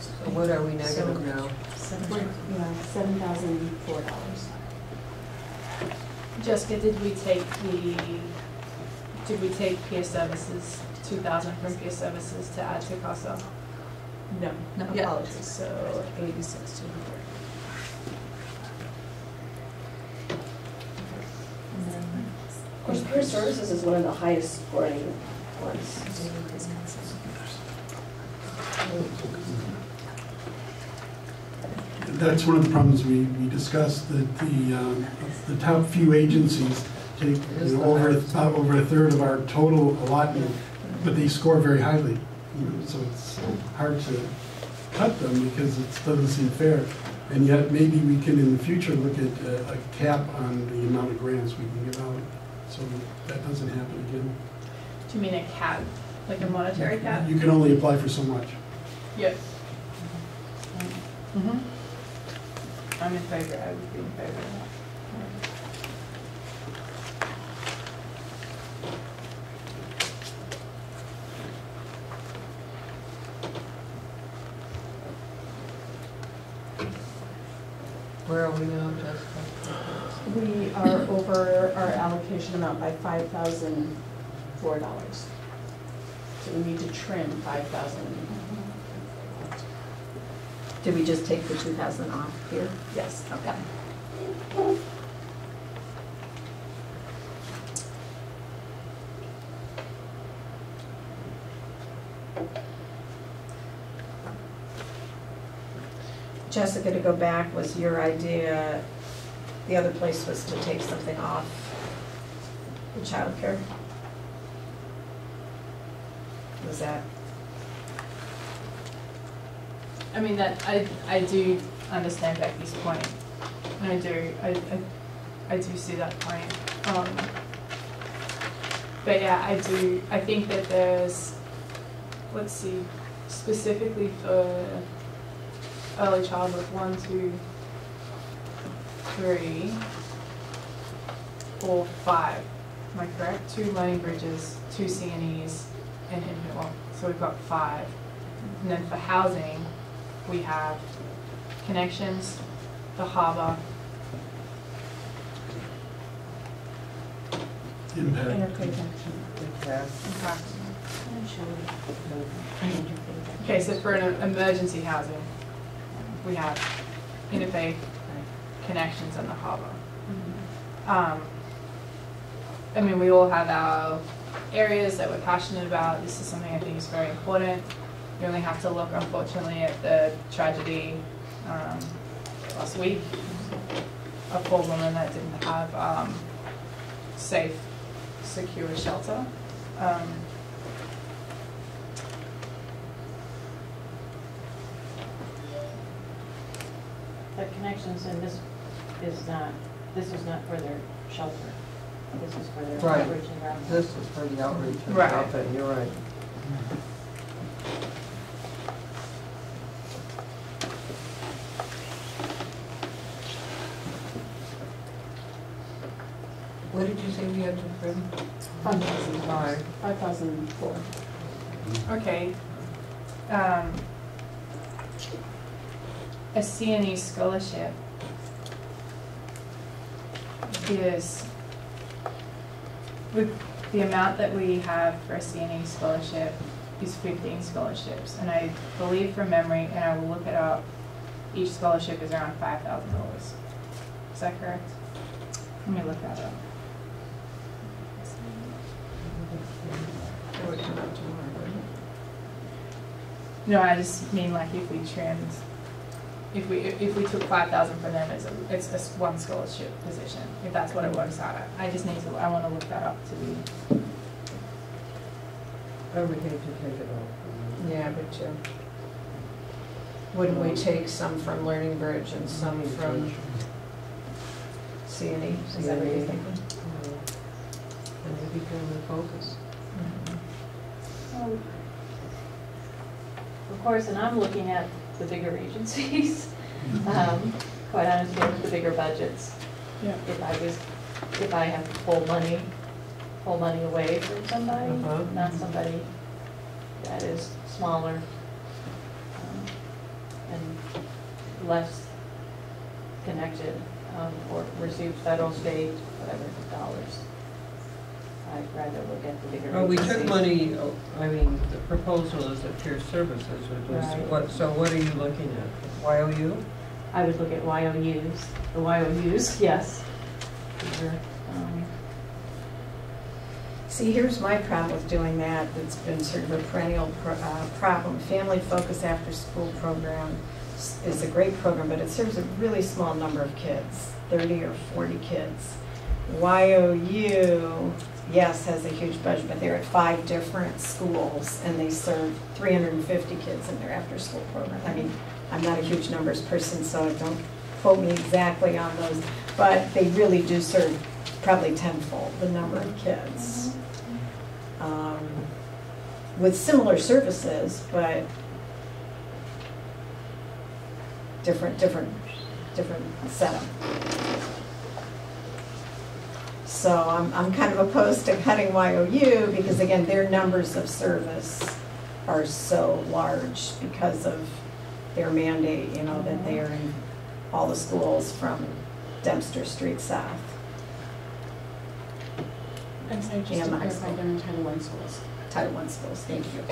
So what are we negative now? $7,004. Jessica, did we take peer services, 2,000 from peer services to add to CASA? No, No. apologies. So 86,200. Of course, peer services is one of the highest scoring ones. That's one of the problems we discussed, that the top few agencies take over a third of our total allotment, but they score very highly. So it's hard to cut them because it doesn't seem fair. And yet maybe we can in the future look at a cap on the amount of grants we can give out, so that doesn't happen again. Do you mean a cap, like a monetary cap? You can only apply for so much. Yep. I'm in favor, I would be in favor of that. Where are we now, Jessica? We are over our allocation amount by $5,004. So we need to trim 5,000. Did we just take the 2,000 off here? Yes. Okay. Jessica, to go back, was your idea, the other place was to take something off the childcare? Was that? I mean, that, I do understand Becky's point. I do see that point. But yeah, I think that there's, let's see, specifically for early childhood, 1, 2, 3, 4, 5. Am I correct? 2 learning bridges, 2 CNEs, and infant well. So we've got 5. And then for housing, we have Connections, the Harbour, Impact. Impact. Okay, so for an emergency housing, we have Interfaith, Connections, and the Harbour. I mean, we all have our areas that we're passionate about. This is something I think is very important. We only have to look, unfortunately, at the tragedy last week. A poor woman that didn't have safe, secure shelter. The Connections, and this is not for their shelter. This is for their Right. outreach and ground. This is for the outreach and Right. stuff, and you're right. What did you say we had to trim? 5,004. Okay. A CNE scholarship is, with the amount that we have for a CNE scholarship is 15 scholarships. And I believe from memory, and I will look it up, each scholarship is around $5,000. Is that correct? Let me look that up. It would come out tomorrow, wouldn't it? No, I just mean like if we trimmed, if we took 5,000 for them, it's a one scholarship position, if that's what it works out at. I just need to, I want to look that up to be. I would hate to take it off. Yeah, but too. Wouldn't we take some from Learning Bridge and some from CNE? Is that what you're thinking? And maybe family focus. Well, of course, and I'm looking at the bigger agencies, quite honestly, with the bigger budgets. Yeah. If I was if I have to pull money away from somebody, Uh-huh. not somebody that is smaller and less connected, or receives federal, state, whatever, dollars. I'd rather look at the bigger Well, we took agencies. money, I mean, the proposal is at Peer Services, which was, Right. so what are you looking at? YOU? I would look at YOUs, the YOUs, yes. These are, See, here's my problem with doing that. It's been sort of a perennial problem. Family Focus After School Program is a great program, but it serves a really small number of kids, 30 or 40 kids. YOU, yes, has a huge budget, but they're at 5 different schools, and they serve 350 kids in their after-school program. I mean, I'm not a huge numbers person, so don't quote me exactly on those, but they really do serve probably tenfold the number of kids. With similar services, but different setup. So I'm kind of opposed to cutting YOU because again, their numbers of service are so large because of their mandate, you know, that they are in all the schools from Dempster Street south. And so just Yeah, to my clarify, school. they're in Title I schools. Title I schools, thank you.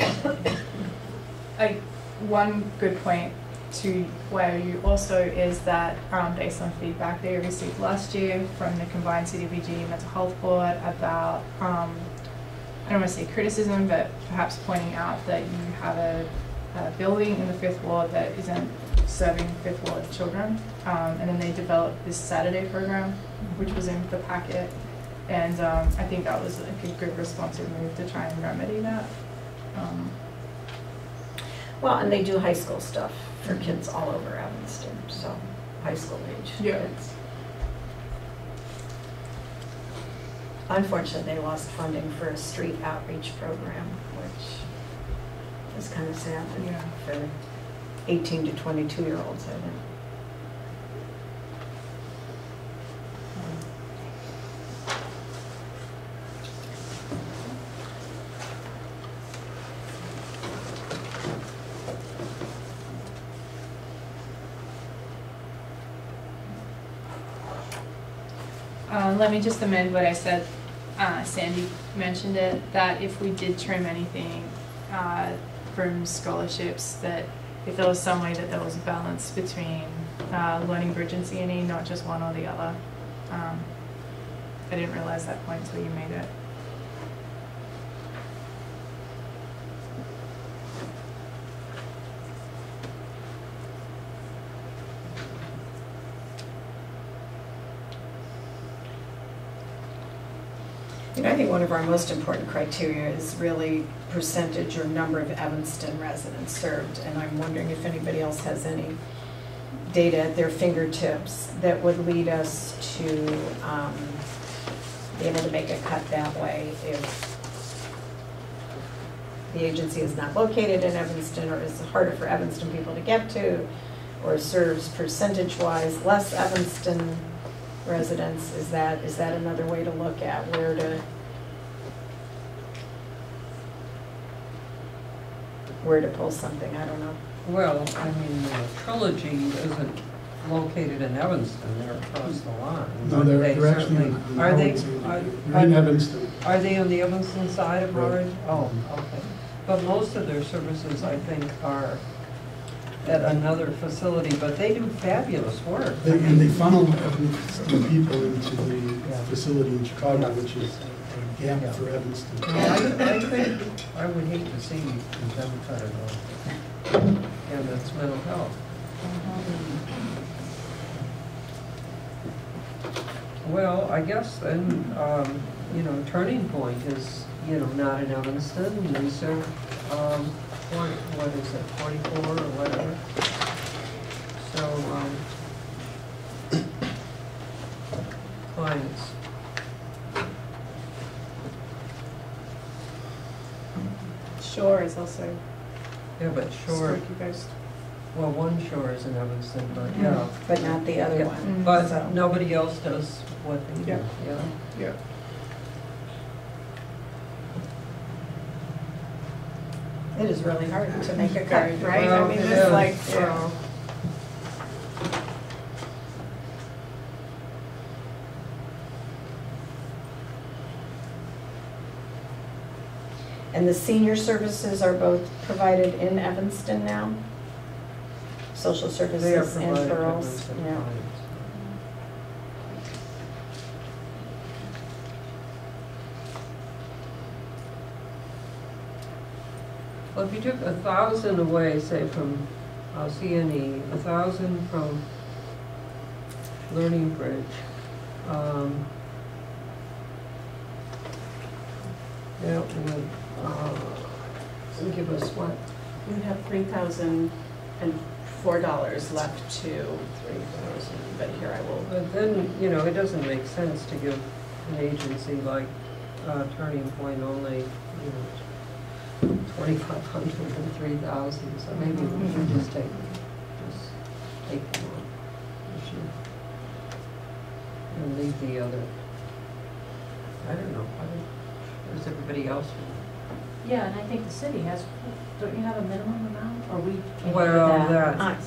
One good point to YOU also is that based on feedback they received last year from the combined CDBG Mental Health Board about, I don't want to say criticism, but perhaps pointing out that you have a building in the 5th ward that isn't serving 5th ward children. And then they developed this Saturday program, which was in the packet. And I think that was like a good responsive move to try and remedy that. Well, and they do high school stuff for kids all over Evanston, so high school age kids. Unfortunately, they lost funding for a street outreach program, which is kind of sad for 18 to 22-year-olds, I think. Let me just amend what I said. Sandy mentioned it, that if we did trim anything from scholarships, that if there was some way that there was a balance between Learning Bridge and CNE, not just one or the other. I didn't realize that point until you made it. You know, I think one of our most important criteria is really percentage or number of Evanston residents served, and I'm wondering if anybody else has any data at their fingertips that would lead us to be able to make a cut that way if the agency is not located in Evanston or is harder for Evanston people to get to, or serves percentage-wise less Evanston residents. Is that another way to look at where to pull something? I don't know. Well, I mean, Trilogy isn't located in Evanston, they're across the line. No, they're actually certainly- in Are they, They're in Evanston. are they on the Evanston side of Right. Howard? Oh, okay. But most of their services, I think, are at another facility, but they do fabulous work. And they funnel Evanston people into the facility in Chicago, which is a gap for Evanston. I think, I would hate to see them cut it off. And that's mental health. Well, I guess then, you know, Turning Point is, you know, not in Evanston. They serve, what is it, 44 or whatever. So, clients. Shore is also Yeah, but Shore, Skokie Coast. well, one shore is in Evanston, but yeah. But not the other Yeah, one. But So- nobody else does what they do, yeah. Yeah. It is really hard to make a cut, Very right? I Well, mean, it it's is, like, well, and the senior services are both provided in Evanston now? Social They are services and provided to girls, Evanston yeah. clients. Well, if you took 1,000 away, say from CNE, 1,000 from Learning Bridge, that would give us what? We have $3,004 left to 3,000, but here I will. But then, you know, it doesn't make sense to give an agency like Turning Point only, you know, 2,500 and 3,000, so maybe we should just take them on. We should. And leave the other, I don't know, does everybody else? Yeah, and I think the city has, don't you have a minimum amount, or we? came up with Well, that,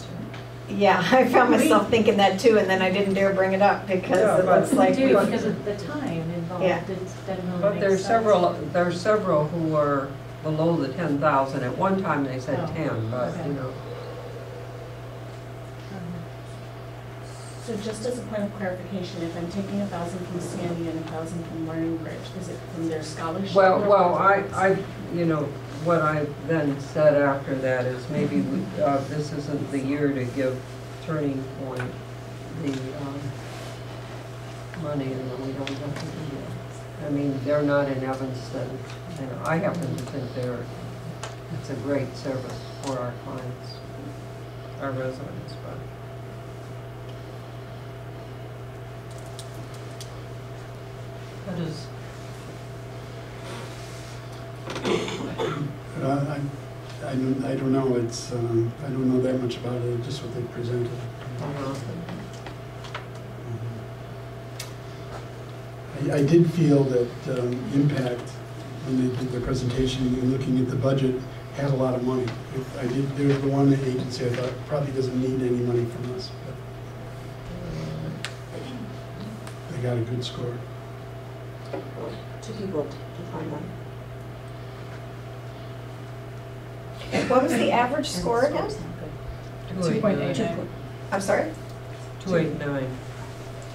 Yeah, I found myself thinking that too, and then I didn't dare bring it up because Yeah, it but- looks like We we. do, because of the time involved, Yeah. it doesn't really but make there's sense. several who are below the 10,000. At one time, they said Oh, 10, but, okay. you know. So just as a point of clarification, if I'm taking 1,000 from Sandy and 1,000 from Learning Bridge, is it from their scholarship? Well, I, you know, what I then said after that is maybe we, this isn't the year to give Turning Point the money, and we don't have to do that. I mean, they're not in Evanston. You know, I happen to think it's a great service for our clients, our residents, but. That is. I don't know, it's, I don't know that much about it, just what they presented. I did feel that Impact, when they did their presentation and looking at the budget, had a lot of money. They're the one agency I thought probably doesn't need any money from us, but they got a good score. Two people to find one. What was the average score again? 2.89. I'm sorry? 289.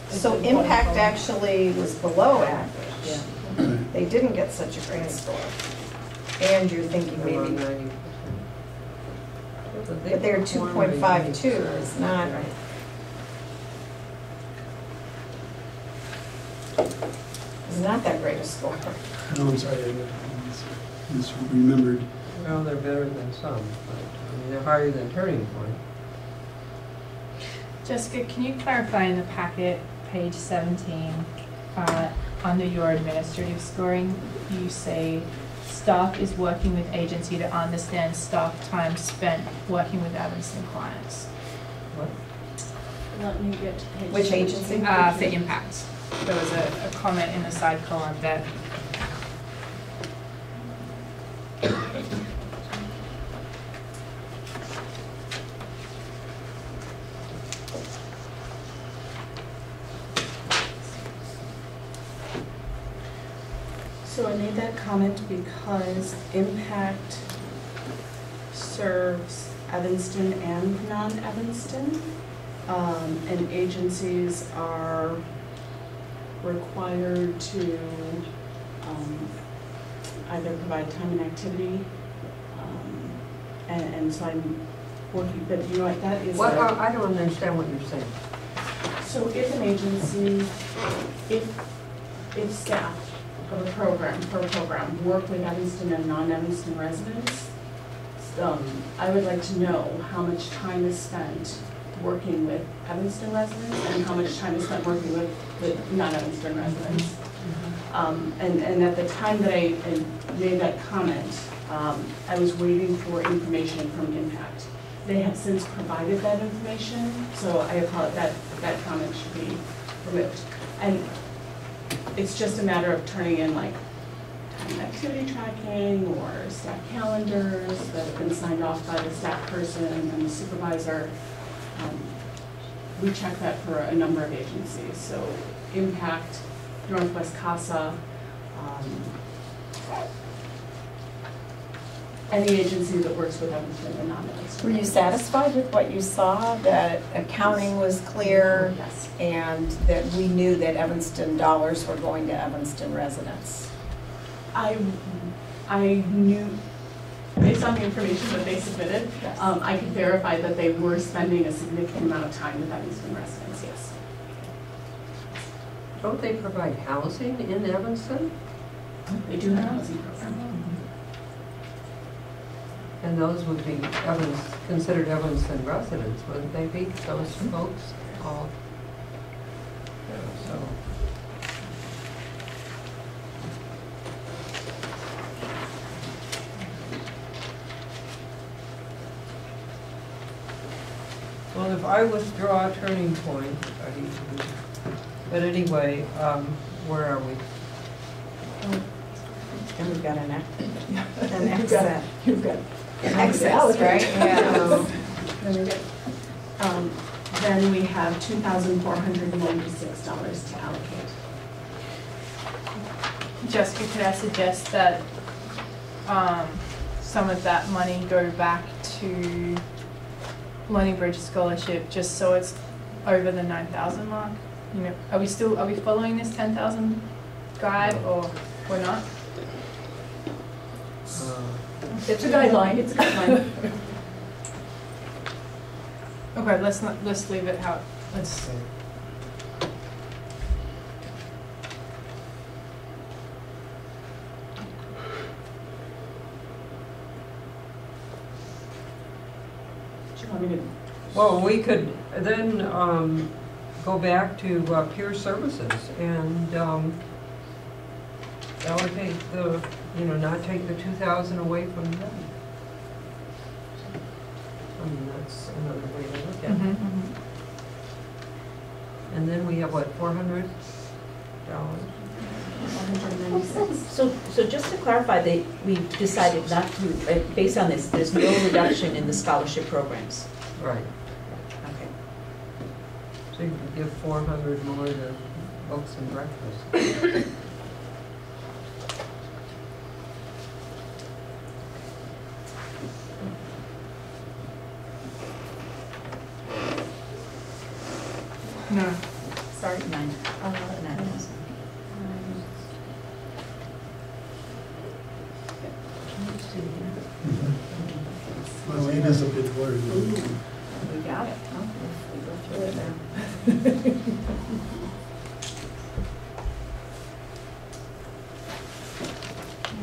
So Impact actually was below average. Yeah. They didn't get such a great score. And you're thinking Around maybe, 90%. but their 2.52 is not, is not that great a score. No, I'm sorry, I misremembered. Well, they're better than some, but I mean, they're higher than Turning Point. Jessica, can you clarify in the packet, page 17, under your administrative scoring, you say staff is working with agency to understand staff time spent working with Evanston clients. What? Let me get to page. Which agency? For Impact. There was a comment in the side column that So I made that comment because Impact serves Evanston and non-Evanston. And agencies are required to either provide time and activity. And so I'm working, but you know what, that is. What, I don't understand what you're saying. So if an agency, if staff of a program, per program, work with Evanston and non-Evanston residents, I would like to know how much time is spent working with Evanston residents and how much time is spent working with non-Evanston residents. And at the time that I made that comment, I was waiting for information from Impact. They have since provided that information, so I apologize, that comment should be removed. And it's just a matter of turning in like time activity tracking or staff calendars that have been signed off by the staff person and the supervisor. We check that for a number of agencies, so Impact, Northwest CASA, any agency that works with Evanston and non-Evanston. Were you satisfied with what you saw, that accounting was clear? Yes. And that we knew that Evanston dollars were going to Evanston residents? I knew, based on the information that they submitted, Yes. I could verify that they were spending a significant amount of time with Evanston residents, yes. Don't they provide housing in Evanston? They do have a housing program. And those would be considered Evanston residents, wouldn't they be, those folks all? Yeah, so. Well, if I withdraw Turning Point, but anyway, where are we? And we've got an exit. You've got excess, right? Yeah. Then we have $2,496 to allocate. Jessica, could I suggest that some of that money go back to Learning Bridge Scholarship, just so it's over the 9,000 mark? You know, are we following this 10,000 guide, or we're not? It's a guideline, it's a guideline. Okay, let's leave it how, let's. Do you want me to? Well, we could then go back to peer services and allocate the, not take the 2,000 away from them. I mean, that's another way to look at it. And then we have what, $400? So just to clarify, we decided not to, based on this, there's no reduction in the scholarship programs. Right. Okay. So you could give 400 more to books and breakfast. No. Sorry, 9. 9,000. Well, it is a bit blurry. We got it, huh? We go through it now.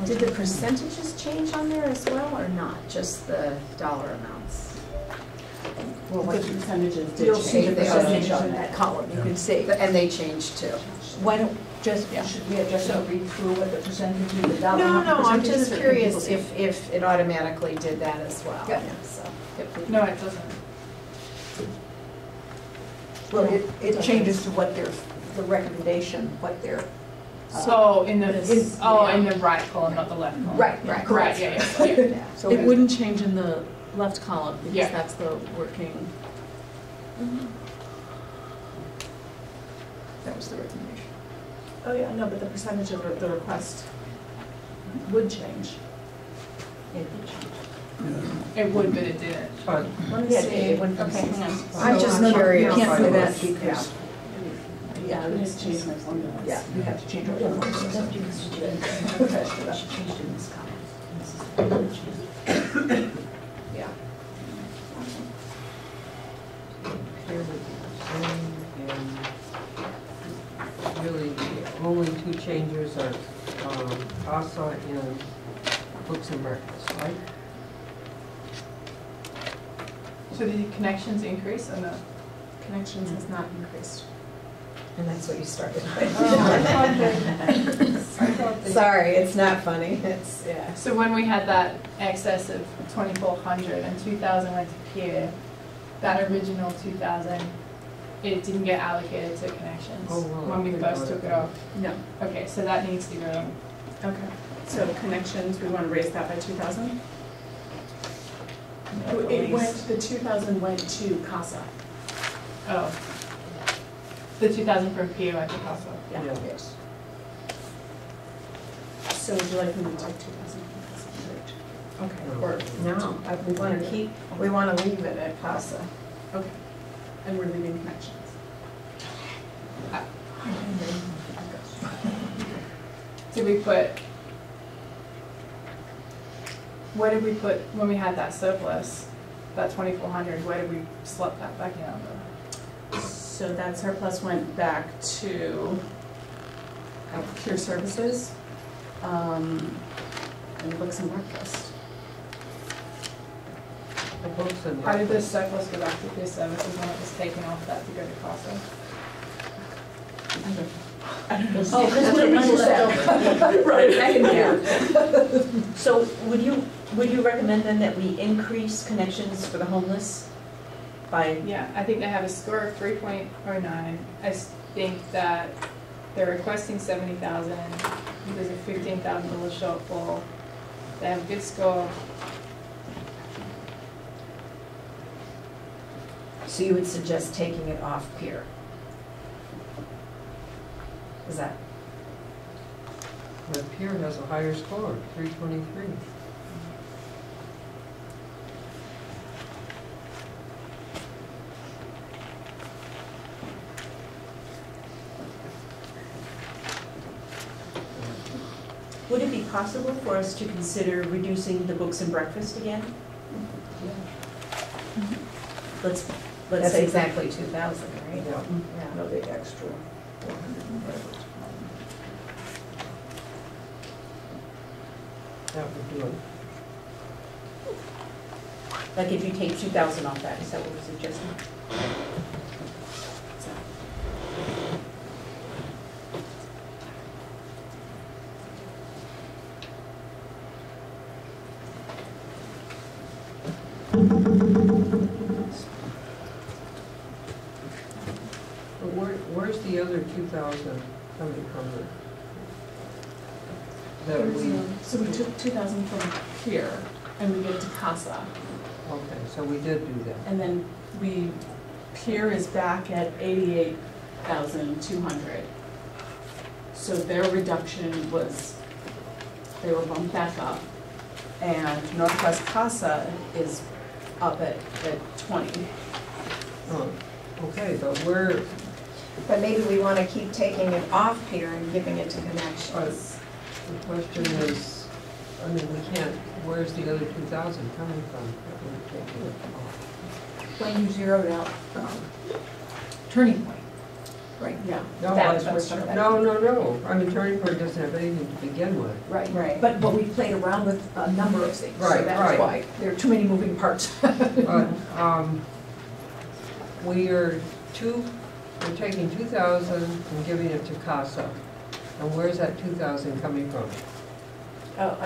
Did the percentages change on there as well, or not, just the dollar amounts? Well, what percentages did You'll see the change? percentage on that column, you can see. And they changed too. Why don't, should we have just read through what the percentage of the dollar? No, I'm percentages, just or can curious people see? if it automatically did that as well. Yeah. So, if we- No, it doesn't. Well, it changes to what their, the recommendation, what their. So in the, Yes. in the right column, not the left column. Right, Right, correct. yeah. So It wouldn't change in the left column because Yeah. that's the working. That was the recommendation. Oh, yeah, no, but the percentage of the request would change. It would, but it didn't. But Let me Yeah, see. it wouldn't be Okay, hang on. I'm just curious. You can't do that Yeah. because, Yeah, let me just change my formula. yeah, you have to change our Yeah. here would be the same, and really the only two changes are CASA and books and breakfast, right? So did the connections increase or no? Connections has not increased. And that's what you started Oh, with. Sorry, it's not funny, it's, yeah. So when we had that excess of 2,400 and 2,000 went to Pier, that original 2,000, it didn't get allocated to connections Oh, well, when we I first forgot took it about off. No. Okay, so that needs to go. Okay. So connections, we want to raise that by 2,000? It went, the 2,000 went to CASA. Oh. The 2,000 from Pier went to Casa. Yeah. Yes. So would you like me to take 2,000 from CASA? Okay. Or, No, we want to keep, we want to leave it at CASA. okay. And we're leaving connections. Did we put, where did we put, when we had that surplus, that 2,400, where did we slot that back in under? So that surplus went back to Pure Services, and Books and Breakfast. The books and. How did this surplus go back to Pure Services when it was taken off that to go to Casa? Oh, that's what money left. Right, back in here. So would you recommend then that we increase connections for the homeless by? Yeah, I think they have a score of 3.09. I think that they're requesting 70,000. There's a $15,000 shortfall. They have a good score. So you would suggest taking it off Pier? Is that? But Pier has a higher score, 323. Would it be possible for us to consider reducing the books and breakfast again? Let's That's say exactly 2,000, right? Yeah. Yeah. No, the extra 400 and whatever. That would do it. Like if you take 2,000 off that, is that what we're suggesting? But where's the other 2,000 coming from? That we, So we took 2,000 from here and we gave to CASA. okay, so we did do that. And then Pier is back at 88,200. So their reduction was, they were bumped back up. And Northwest CASA is up at 20. Oh, okay, but we're, But maybe we want to keep taking it off Pier and giving it to connections. the question is, I mean, we can't, where's the other 2,000 coming from? that we're taking it off? When you zeroed out Turning Point, right? Yeah. No, That's that's where- no. I mean, Turning Point doesn't have anything to begin with. Right. Right. But we played around with a number of things. Right, So that's right. why there are too many moving parts. But we're taking 2,000 and giving it to CASA. And where's that 2,000 coming from?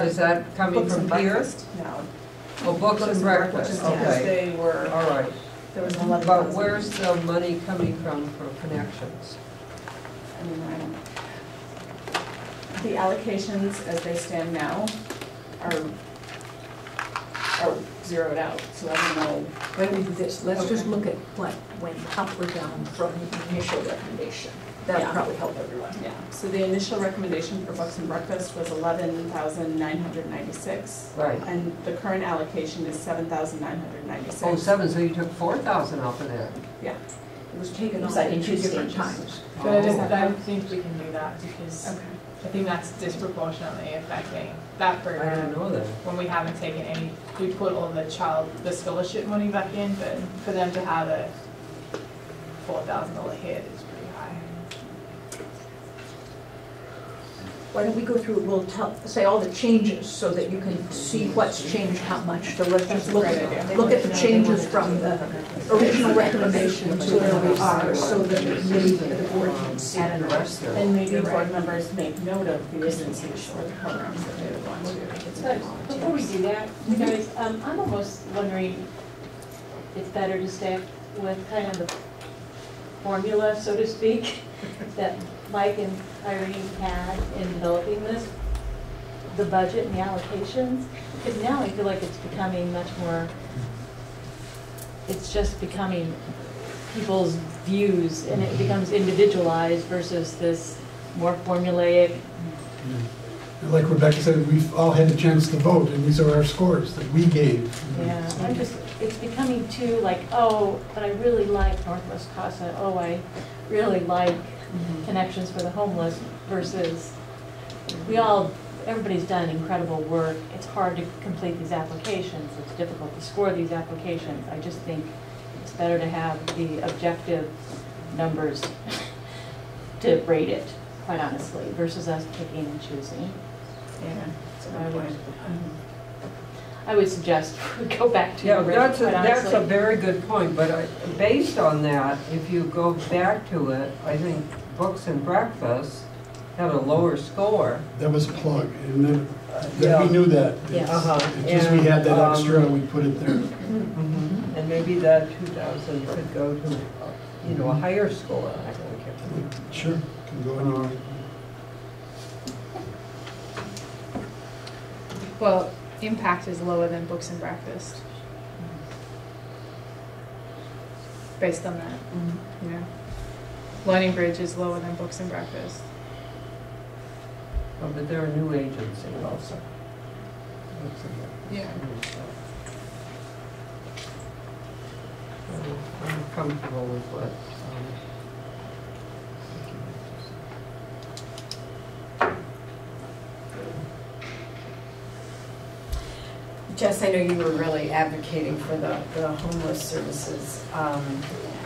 Is that coming Books from and here? Breakfast? No. Oh, books and breakfast, Because okay. they were, All right. there was 11,000. But where's the money coming from for connections? I mean, the allocations as they stand now are zeroed out, so I don't know. Why don't we do this, let's just Okay. look at what went up or down from the initial recommendation. That'll Yeah. probably help everyone. Yeah, so the initial recommendation for Books and Breakfast was 11,996. Right. And the current allocation is 7,996. Oh, 7, so you took 4,000 off of there. Yeah. It was taken It was off like in in two two different stages. times. But I Oh. don't think we can do that because Okay. I think that's disproportionately affecting that I didn't program. know that. When we haven't taken any, we put all the scholarship money back in, but for them to have a $4,000 hit is pretty high. why don't we go through, we'll say all the changes so that you can see what's changed how much. So let's just look at the changes from the original recommendation to where we are so that maybe the board can see. And maybe board members make note of the agencies or the programs that they would want to. But before we do that, you guys, I'm almost wondering, it's better to stay with kind of the formula, so to speak, that Mike and Irene had in developing this, the budget and the allocations, because now I feel like it's becoming much more, it's just becoming people's views, and it becomes individualized versus this more formulaic. And like Rebecca said, we've all had a chance to vote, and these are our scores that we gave. Yeah, I'm just, it's becoming too like, oh, but I really like Northwest CASA, oh, I really like Connections for the Homeless versus, everybody's done incredible work. It's hard to complete these applications. It's difficult to score these applications. I just think it's better to have the objective numbers to rate it, quite honestly, versus us picking and choosing. Yeah, I would suggest we go back to Yeah, the original, that's quite honestly. a very good point, but based on that, if you go back to it, I think Books and Breakfast had a lower score. That was a plug, and then Yeah. we knew that. Yes. It's just we had that extra, we put it there. And maybe that 2,000 could go to, a higher score, I think. Sure, can go anywhere. Well, impact is lower than Books and Breakfast. Based on that, you know. Learning Bridge is lower than Books and Breakfast. Oh, but they're a new agency also. Yeah. I'm comfortable with what. Jess, I know you were really advocating for the homeless services.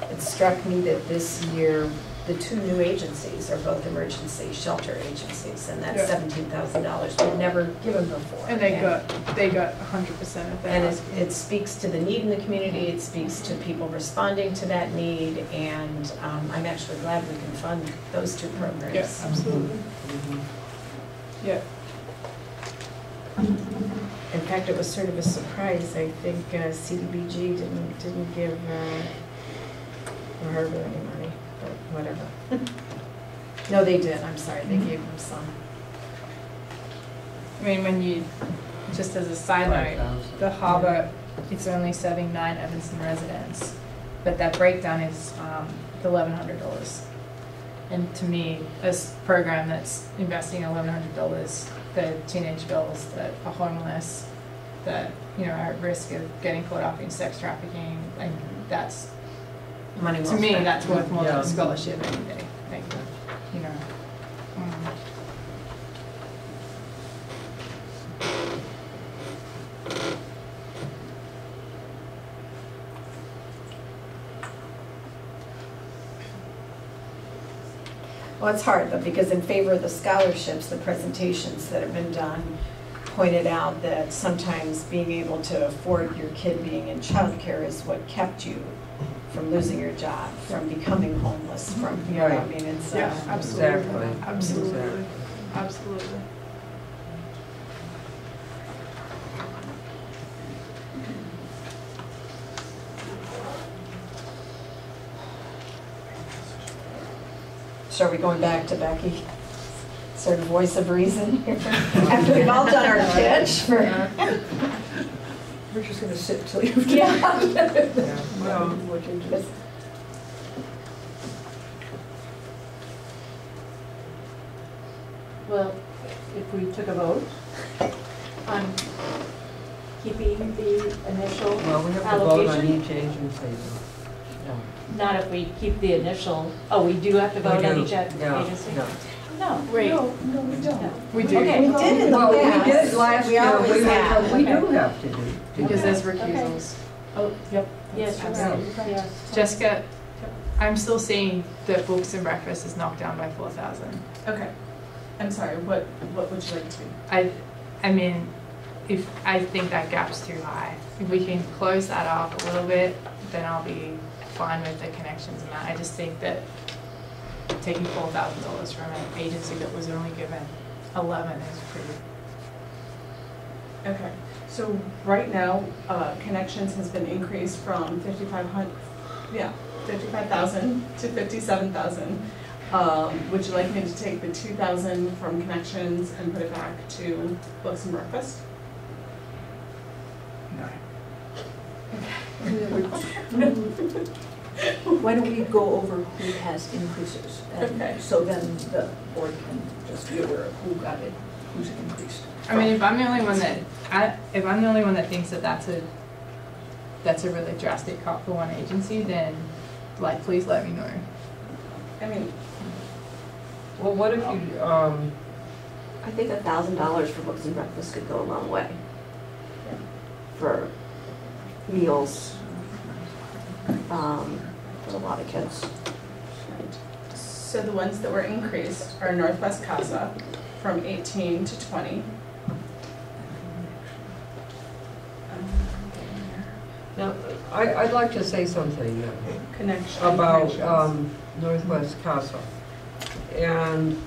It struck me that this year, the two new agencies are both emergency shelter agencies, and that's $17,000 we've never given before. And they got 100% of that. And it speaks to the need in the community, it speaks to people responding to that need, and I'm actually glad we can fund those two programs. Yes, absolutely. Yeah. In fact, it was sort of a surprise. I think CDBG didn't give Harbor any money, but whatever. No, they did. I'm sorry. They gave them some. I mean, when you, just as a side note, the Harbor, it's only serving 9 Evanston residents, but that breakdown is $1,100. And to me, this program that's investing $1,100, the teenage girls that are homeless, that are at risk of getting caught up in sex trafficking, like that's Money well to me spent. that's worth more than Yeah. a scholarship any day. Like, Well, it's hard though, because in favor of the scholarships, the presentations that have been done pointed out that sometimes being able to afford your kid being in childcare is what kept you from losing your job, from becoming homeless, from, I mean, it's... yeah, absolutely. Exactly. Absolutely. Exactly. Absolutely. So are we going back to Becky, sort of voice of reason here? After we've all done our pitch for... We're just gonna sit till you... Well, Well, if we took a vote on keeping the initial well, we have to vote on allocation, each agency. No. not if we keep the initial, oh, we do have to vote on each agency? No. No. Wait. No, we don't. We do. Okay. We did in the Well, past. we did last We year, always have. we do Okay. have to do. Because there's recusals. Oh, yep, yes, you're right, yes. Jessica, I'm still seeing that Books and Breakfast is knocked down by 4,000. Okay. I'm sorry, what would you like to? I mean, I think that gap's too high. If we can close that off a little bit, then I'll be fine with the connections amount. I just think that taking $4,000 from an agency that was only given 11 is pretty. Okay, so right now, Connections has been increased from 55,000 to 57,000. Would you like me to take the 2,000 from Connections and put it back to Books and Breakfast? Why don't we go over who has increases? And Okay. so then the board can just be aware of who got it, who's increased. I mean, if I'm the only one that thinks that that's a really drastic cut for one agency, then like please let me know. I mean, Well, what if you, I think $1,000 for Books and Breakfast could go a long way. For meals, for a lot of kids. so the ones that were increased are Northwest Casa from 18 to 20. now, I'd like to say something Connections. about Northwest Casa. And,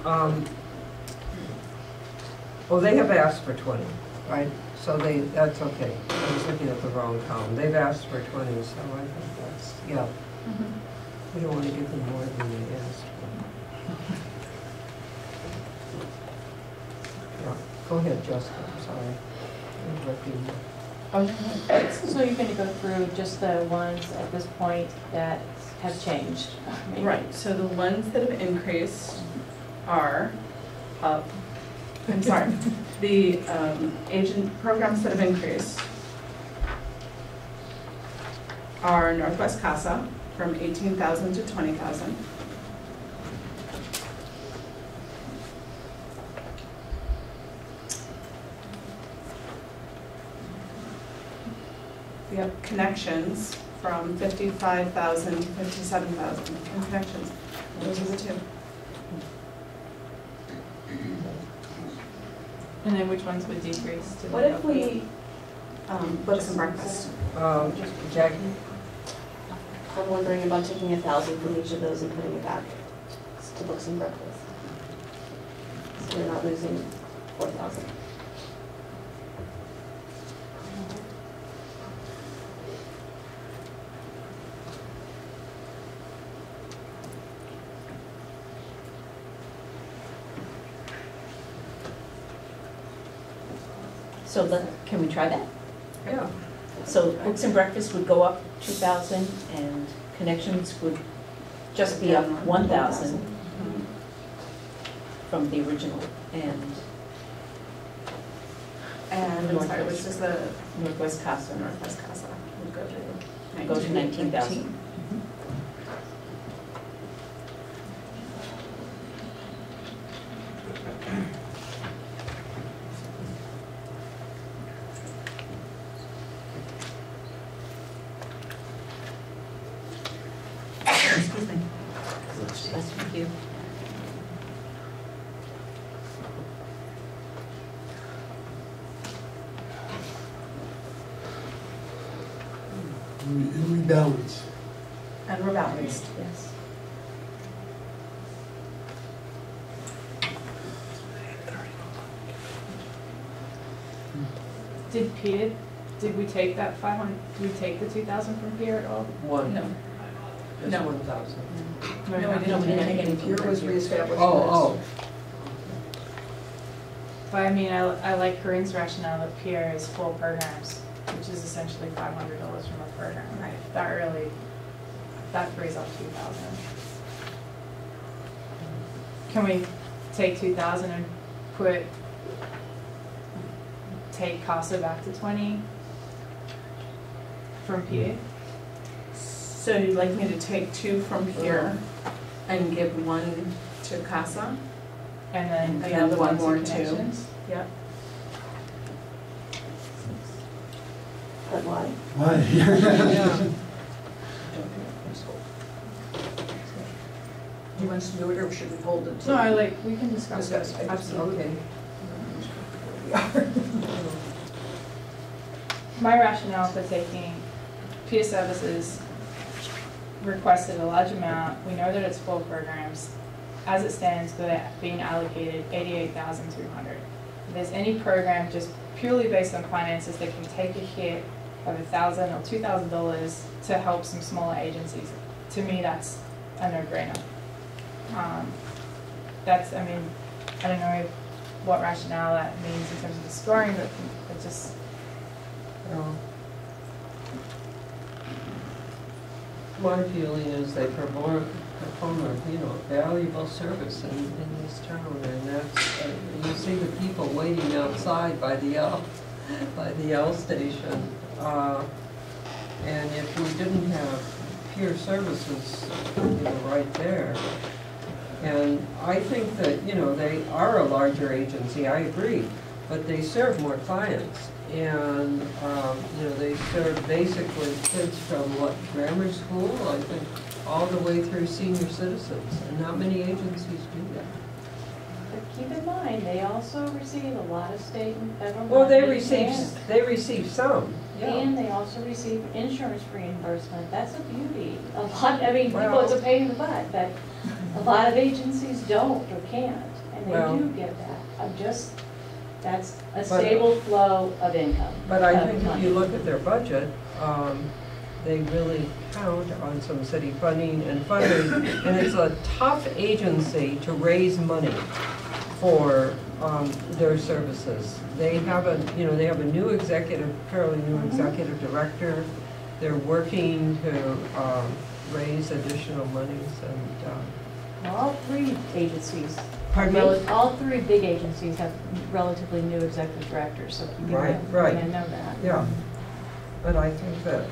well, they have asked for 20, right? So that's okay. I was looking at the wrong column. They've asked for 20, so I think that's, yeah. We don't want to give them more than they asked for. Yeah, go ahead, Jessica, I'm sorry. Interrupting you. So you're going to go through just the ones at this point that have changed? maybe? Right, so the ones that have increased are up, I'm sorry, the agent programs that have increased are Northwest Casa from 18,000 to 20,000. We have Connections from 55,000 to 57,000 in Connections. Those are the two. And then which ones would decrease to? What if we, Books and Breakfast? Jackie? I'm wondering about taking 1,000 from each of those and putting it back to Books and Breakfast. So we're not losing 4,000. So can we try that? Yeah. So Books and Breakfast would go up 2,000 and Connections would just be up 1,000 from the original. And I'm sorry, which is the Northwest Casa Northwest Casa would go to goes to 19,000. Excuse me. Thank you. And we balance. And we're balanced. Yes. Did we take that 500, did we take the 2,000 from Pier at all? One. No. Just No. 1,000. No, we didn't take any from Pier was reestablished. Oh, But I mean, I like Corinne's rationale that Pier is full programs, which is essentially $500 from a program. Right. That frees up 2,000. Can we take 2,000 and take CASA back to 20 from PA? So you'd like me to take 2 from here and give 1 to Casa? And then And the then other one one more to too. Connections? Yep. But why? Why? yeah. he wants to do it, or should we hold it? No, we can discuss it. Discuss, Absolutely. Okay. My rationale for taking peer services requested a large amount. We know that it's 4 programs. As it stands, they're being allocated $88,200. If there's any program just purely based on finances that can take a hit of $1,000 or $2,000 to help some smaller agencies, to me that's a no-brainer. I mean, I don't know what rationale that means in terms of the scoring, but it just. My feeling is they perform a valuable service in this town, and that's, you see the people waiting outside by the L station, and if we didn't have peer services, right there, and I think that, they are a larger agency, I agree, but they serve more clients. And, they serve basically kids from grammar school, I think, all the way through senior citizens. And not many agencies do that. But keep in mind, they also receive a lot of state and federal Well, they money, receive some, yeah. and they also receive insurance reimbursement. That's a beauty. A lot, people, Well, it's a pain in the butt, but a lot of agencies don't or can't, and they do get that. That's a stable flow of income. But I think if you look at their budget, they really count on some city funding and funding, and it's a tough agency to raise money for their services. They have a new fairly new executive director. They're working to raise additional monies, and All 3 agencies. Pardon me? All 3 big agencies have relatively new executive directors, so keep Right. I know that. yeah. But I think that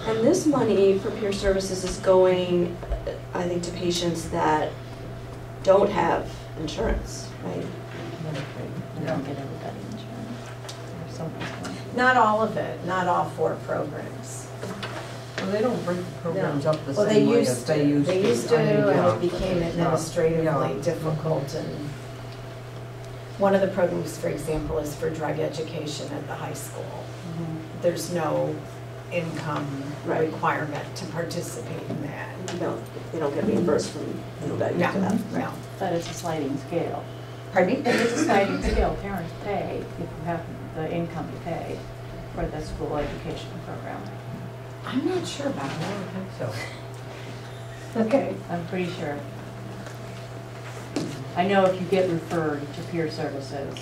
And this money for peer services is going, I think, to patients that don't have insurance, right? We don't get everybody insurance. Or someone's going. Not all of it, not all 4 programs. well, they don't break the programs up the Well, same way as they used to. They used to, I mean, and yeah. it became administratively Yeah. difficult. And one of the programs, for example, is for drug education at the high school. There's no income requirement to participate in that. No, they don't get reimbursed from that. No. But it's a sliding scale. Pardon me? It is a sliding scale. Parents pay if you have the income to pay for the school education program. I'm not sure about I that. don't think so. Okay. I'm pretty sure. I know if you get referred to peer services,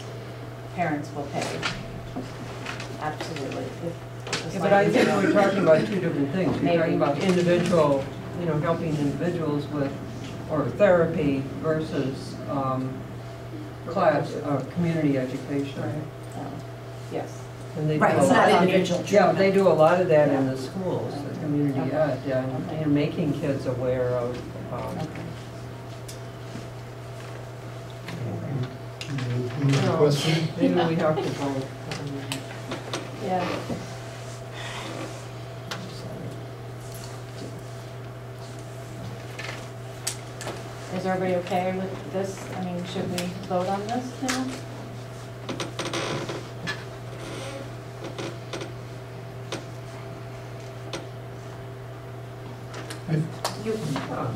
parents will pay. Absolutely. Yeah, but I think we're talking about 2 different things. We're Maybe. talking about individual, helping individuals with, or therapy versus class, community education. Yes. And they do Right, a it's lot- not individual Yeah, treatment. they do a lot of that in the schools, the community Okay. ed, Okay. and making kids aware of, Another question? maybe we have to vote. Yeah. Is everybody okay with this? I mean, should we vote on this now?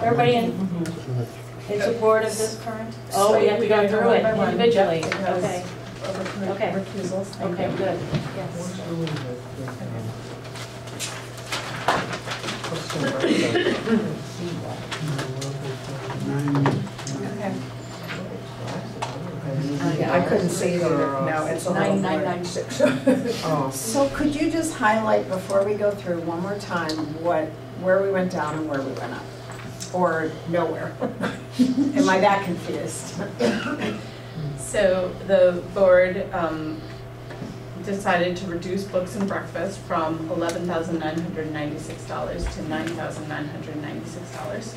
Everybody in support of this current? Oh, we have to go through it individually, okay. Okay. Okay, good, yes. I couldn't see it either. No, it's 9996. Oh, So could you just highlight before we go through one more time where we went down and where we went up? Or nowhere? Am I that confused? So the board decided to reduce books and breakfast from $11,996 to $9,996.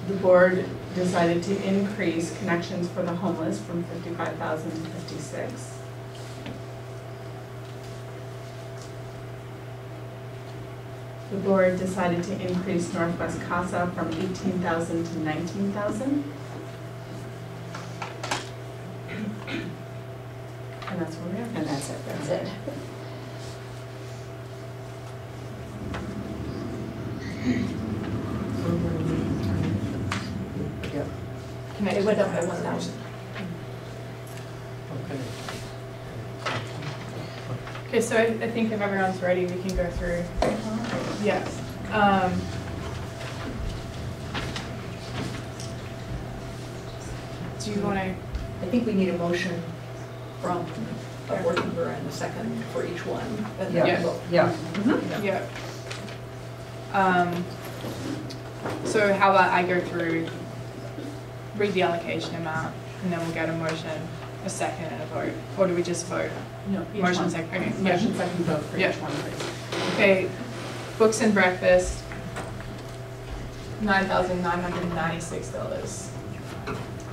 The board decided to increase connections for the homeless from 55,000 to 56. the board decided to increase Northwest CASA from 18,000 to 19,000. And that's where we are. And that's it. That's it. Yeah, It went up by 1,000. okay. Okay, so I think if everyone's ready, we can go through. Yes. Do you want to? I think we need a motion from a board member and a second for each one. And then Yeah. we'll vote. Yeah, Yeah. So how about I go through, read the allocation amount, and then we'll get a motion, a second, and a vote? Or do we just vote? No, each Motion one. second, okay. Motion second vote for Yeah. each one, please. Okay, books and breakfast, $9,996.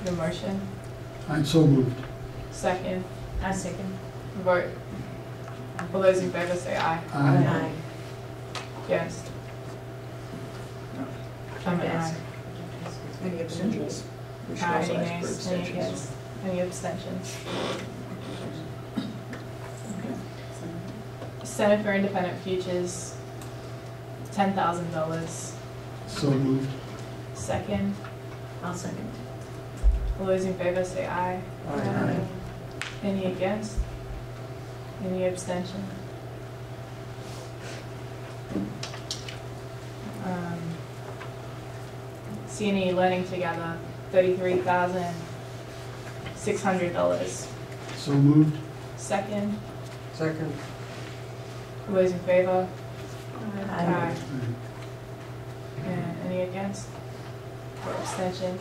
The motion, I'm so moved. second, I second. vote. All those in favor say aye. Aye. Against? I'm an aye. Any abstentions? We should Aye, also any ask for nays, any abstentions. against, any abstentions? Center for Independent Futures, $10,000. So moved. Second, I'll second. all those in favor say aye. Aye. Any against? Any abstention? CNE Learning Together, $33,600. So moved. Second, second. all those in favor? Aye. And any against? Or abstention?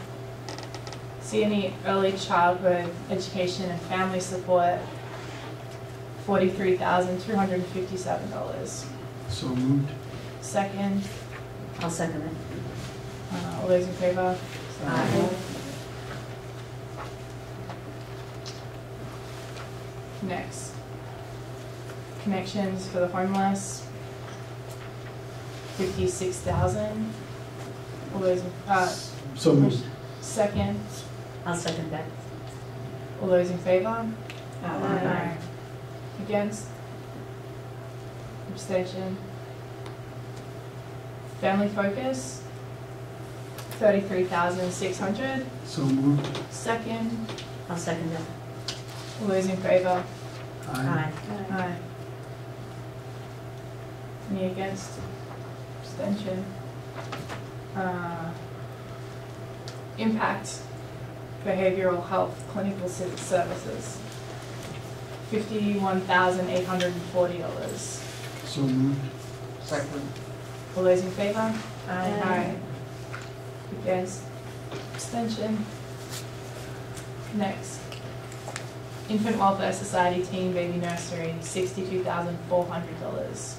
CNE Early Childhood Education and Family Support, $43,257. So moved. Second, I'll second it. all those in favor? Aye. Next. Connections for the homeless, 56,000. All those, So moved. second, I'll second that. all those in favor? Aye. Against? Abstention? Family Focus, 33,600. So moved. Second, I'll second that. all those in favor? Aye. Aye. Any against? Abstention? Impact Behavioral Health Clinical Services, $51,840. So moved. Second. All those in favor? Aye. Against? Abstention? Next. Infant Welfare Society Teen Baby Nursery, $62,400.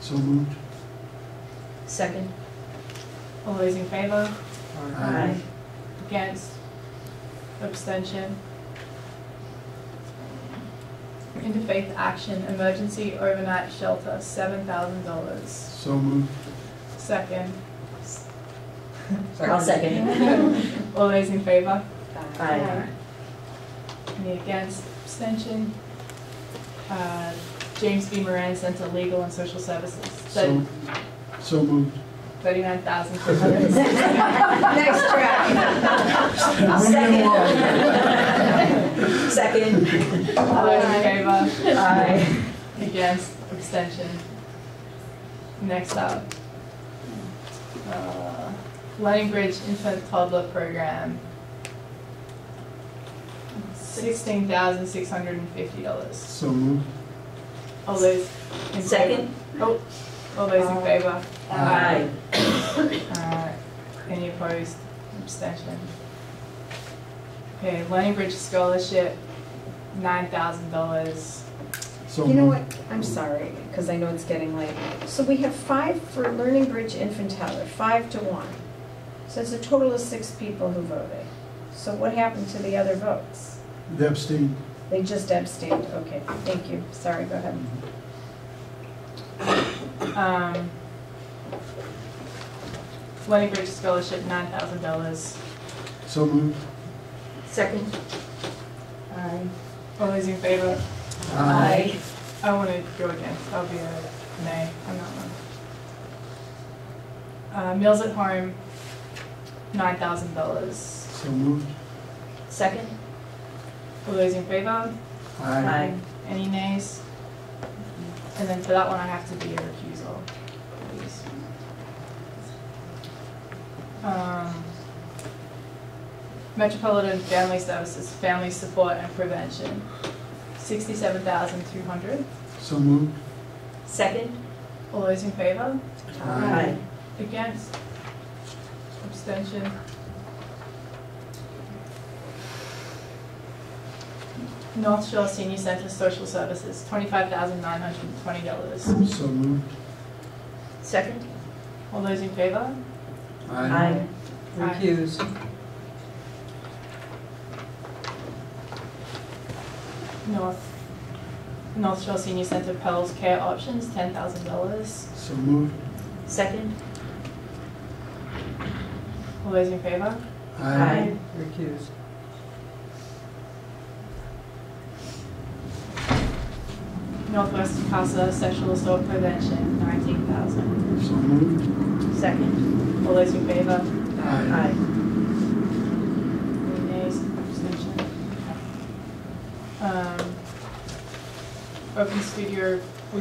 So moved. Second. All those in favor? Aye. Against? Abstention? Interfaith Action Emergency Overnight Shelter, $7,000. So moved. Second. I'll second. All those in favor? Aye. Any against? Abstention? James B. Moran Center Legal and Social Services, So moved. $39,260. Nice try. Second. All those in favor? Aye. Against? Abstention? Next up. Learning Bridge Infant Toddler Program, $16,650. So moved. All those in favor? Second. Oh, all those in favor? Aye. Any opposed? Abstention? Okay, Learning Bridge Scholarship, $9,000. So You know moved. what, I'm sorry, because I know it's getting late. So we have 5 for Learning Bridge Infant Toddler, 5 to 1. So it's a total of 6 people who voted. So what happened to the other votes? They abstained. They just abstained, okay, thank you, sorry, go ahead. Lenny Bridge Scholarship, $9,000. So moved. Second? Aye. All those in favor? Aye. I want to go against, I'll be a nay on that one. Meals at Home, $9,000. So moved. Second? All those in favor? Aye. Any nays? And then for that one, I have to be a recusal, please. Metropolitan Family Services, Family Support and Prevention, $67,200. So moved. Second? All those in favor? Aye. Against? Abstention? North Shore Senior Center Social Services, $25,920. So moved. Second? All those in favor? Aye. Recuse. North Shore Senior Center Pearls Care Options, $10,000. So moved. Second? All those in favor? Aye. Recuse. Northwest CASA Sexual Assault Prevention, $19,000. So moved. Second? All those in favor? Aye. Any nays? Abstention? Open Studio, we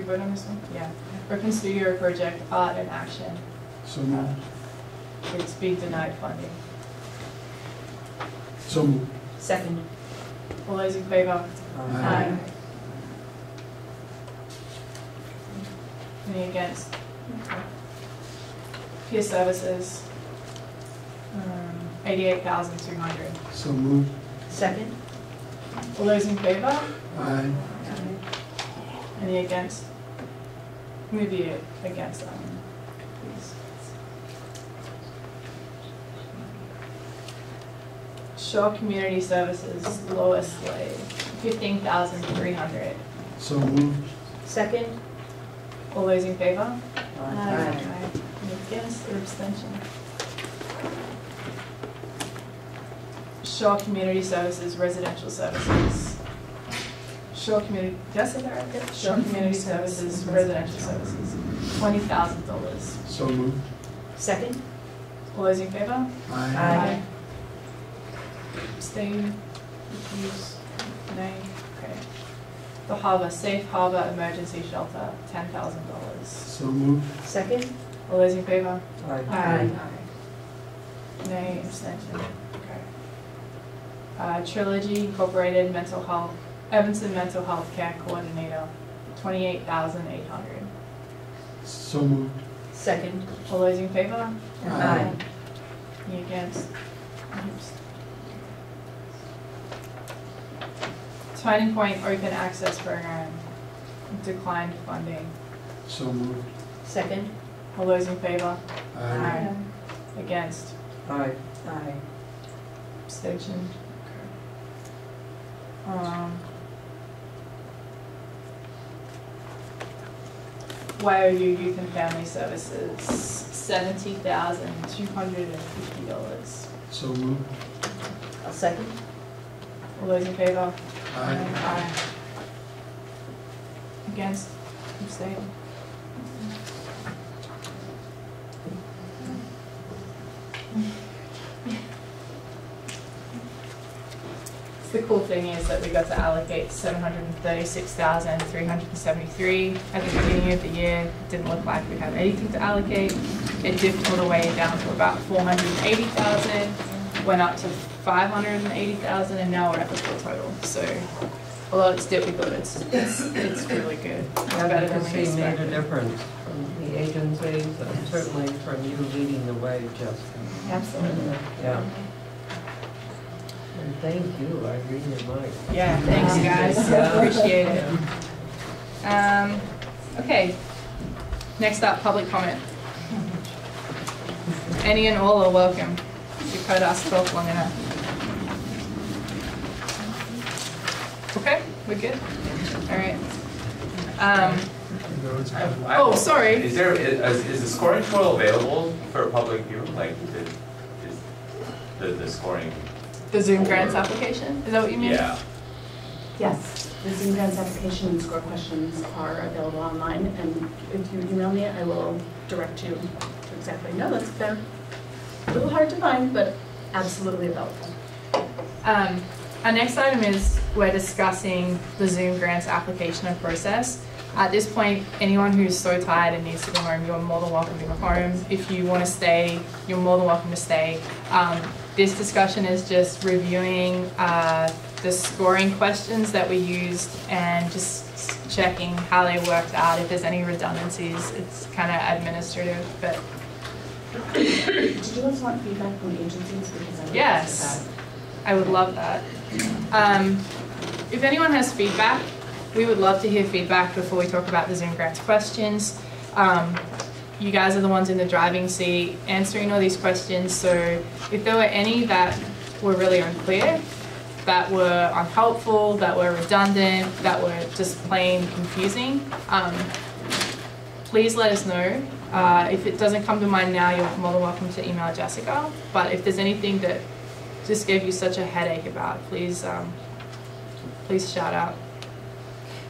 vote on this one? Yeah. Open Studio Project Art and Action. So moved. It's being denied funding. So moved. Second? All those in favor? Aye. Any against? Okay. Peer Services, $88,200. So moved. Second? All those in favor? Aye. Any against? Maybe against that one, please. Shaw Community Services, Lois Slade, $15,300. So moved. Second? All those in favor? Aye. Any against or abstention? Shaw Community Services, Residential Services. Shaw Community, did I say that right? Yep. Shaw Community Services, Residential Services, $20,000. So moved. Second? All those in favor? Aye. Abstain, recuse, nay, okay. The Harbor, Safe Harbor Emergency Shelter, $10,000. So moved. Second? All those in favor? Aye. Nay, abstention, okay. Trilogy Incorporated Mental Health, Evanston Mental Health Care Coordinator, $28,800. So moved. Second? All those in favor? Aye. Any against? Oops. Turning Point Open Access Program, declined funding. So moved. Second? All those in favor? Aye. Against? Aye. Aye. Abstention? YOU Youth and Family Services, $70,250. So moved. A second? All those in favor? Aye. Against? Abstain? The cool thing is that we got to allocate $736,373 at the beginning of the year. It didn't look like we had anything to allocate. It dipped all the way down to about $480,000, went up to $580,000, and now we're at the full total. So, although it's difficult, it's really good. It's better than we Advocacy made a expected. difference from the agencies and certainly from you leading the way, Jessica. Absolutely. Yeah. And thank you, I read your mind. Yeah, thanks guys, appreciate it. Okay, next up, public comment. Any and all are welcome. You've heard us talk long enough. Okay, we're good? All right. Oh, sorry. Is the scoring tool available for public view? Like, is the scoring? The Zoom Grants application? Is that what you mean? Yeah. Yes, the Zoom Grants application and score questions are available online, and if you email me, I will direct you to exactly. No, that's fair. A little hard to find, but absolutely available. Our next item is we're discussing the Zoom Grants application and process. At this point, anyone who's so tired and needs to go home, you're more than welcome to go home. If you want to stay, you're more than welcome to stay. This discussion is just reviewing the scoring questions that we used and just checking how they worked out, if there's any redundancies. It's kind of administrative, but... Did you also want feedback from agencies? Because yes, I would love that. If anyone has feedback, we would love to hear feedback before we talk about the Zoom Grants questions. You guys are the ones in the driving seat answering all these questions, so if there were any that were really unclear, that were unhelpful, that were redundant, that were just plain confusing, please let us know. If it doesn't come to mind now, you're more than welcome to email Jessica, but if there's anything that just gave you such a headache about, please shout out.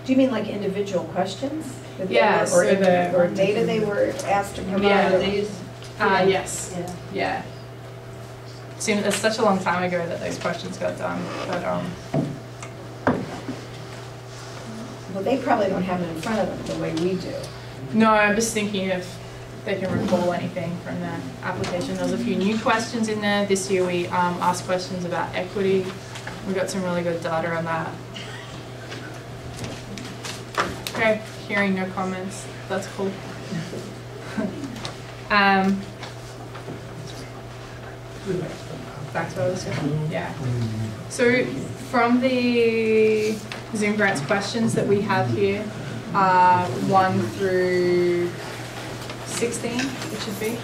Do you mean like individual questions? Yeah, or data they were asked to provide? Yes. Yeah. It's such a long time ago that those questions got done, but Well, they probably don't have it in front of them the way we do. no, I'm just thinking if they can recall anything from the application. There's a few new questions in there. This year we asked questions about equity. We got some really good data on that. Okay, hearing no comments. That's cool. Back to our discussion. Yeah. So from the Zoom Grants questions that we have here, 1 through 16, it should be.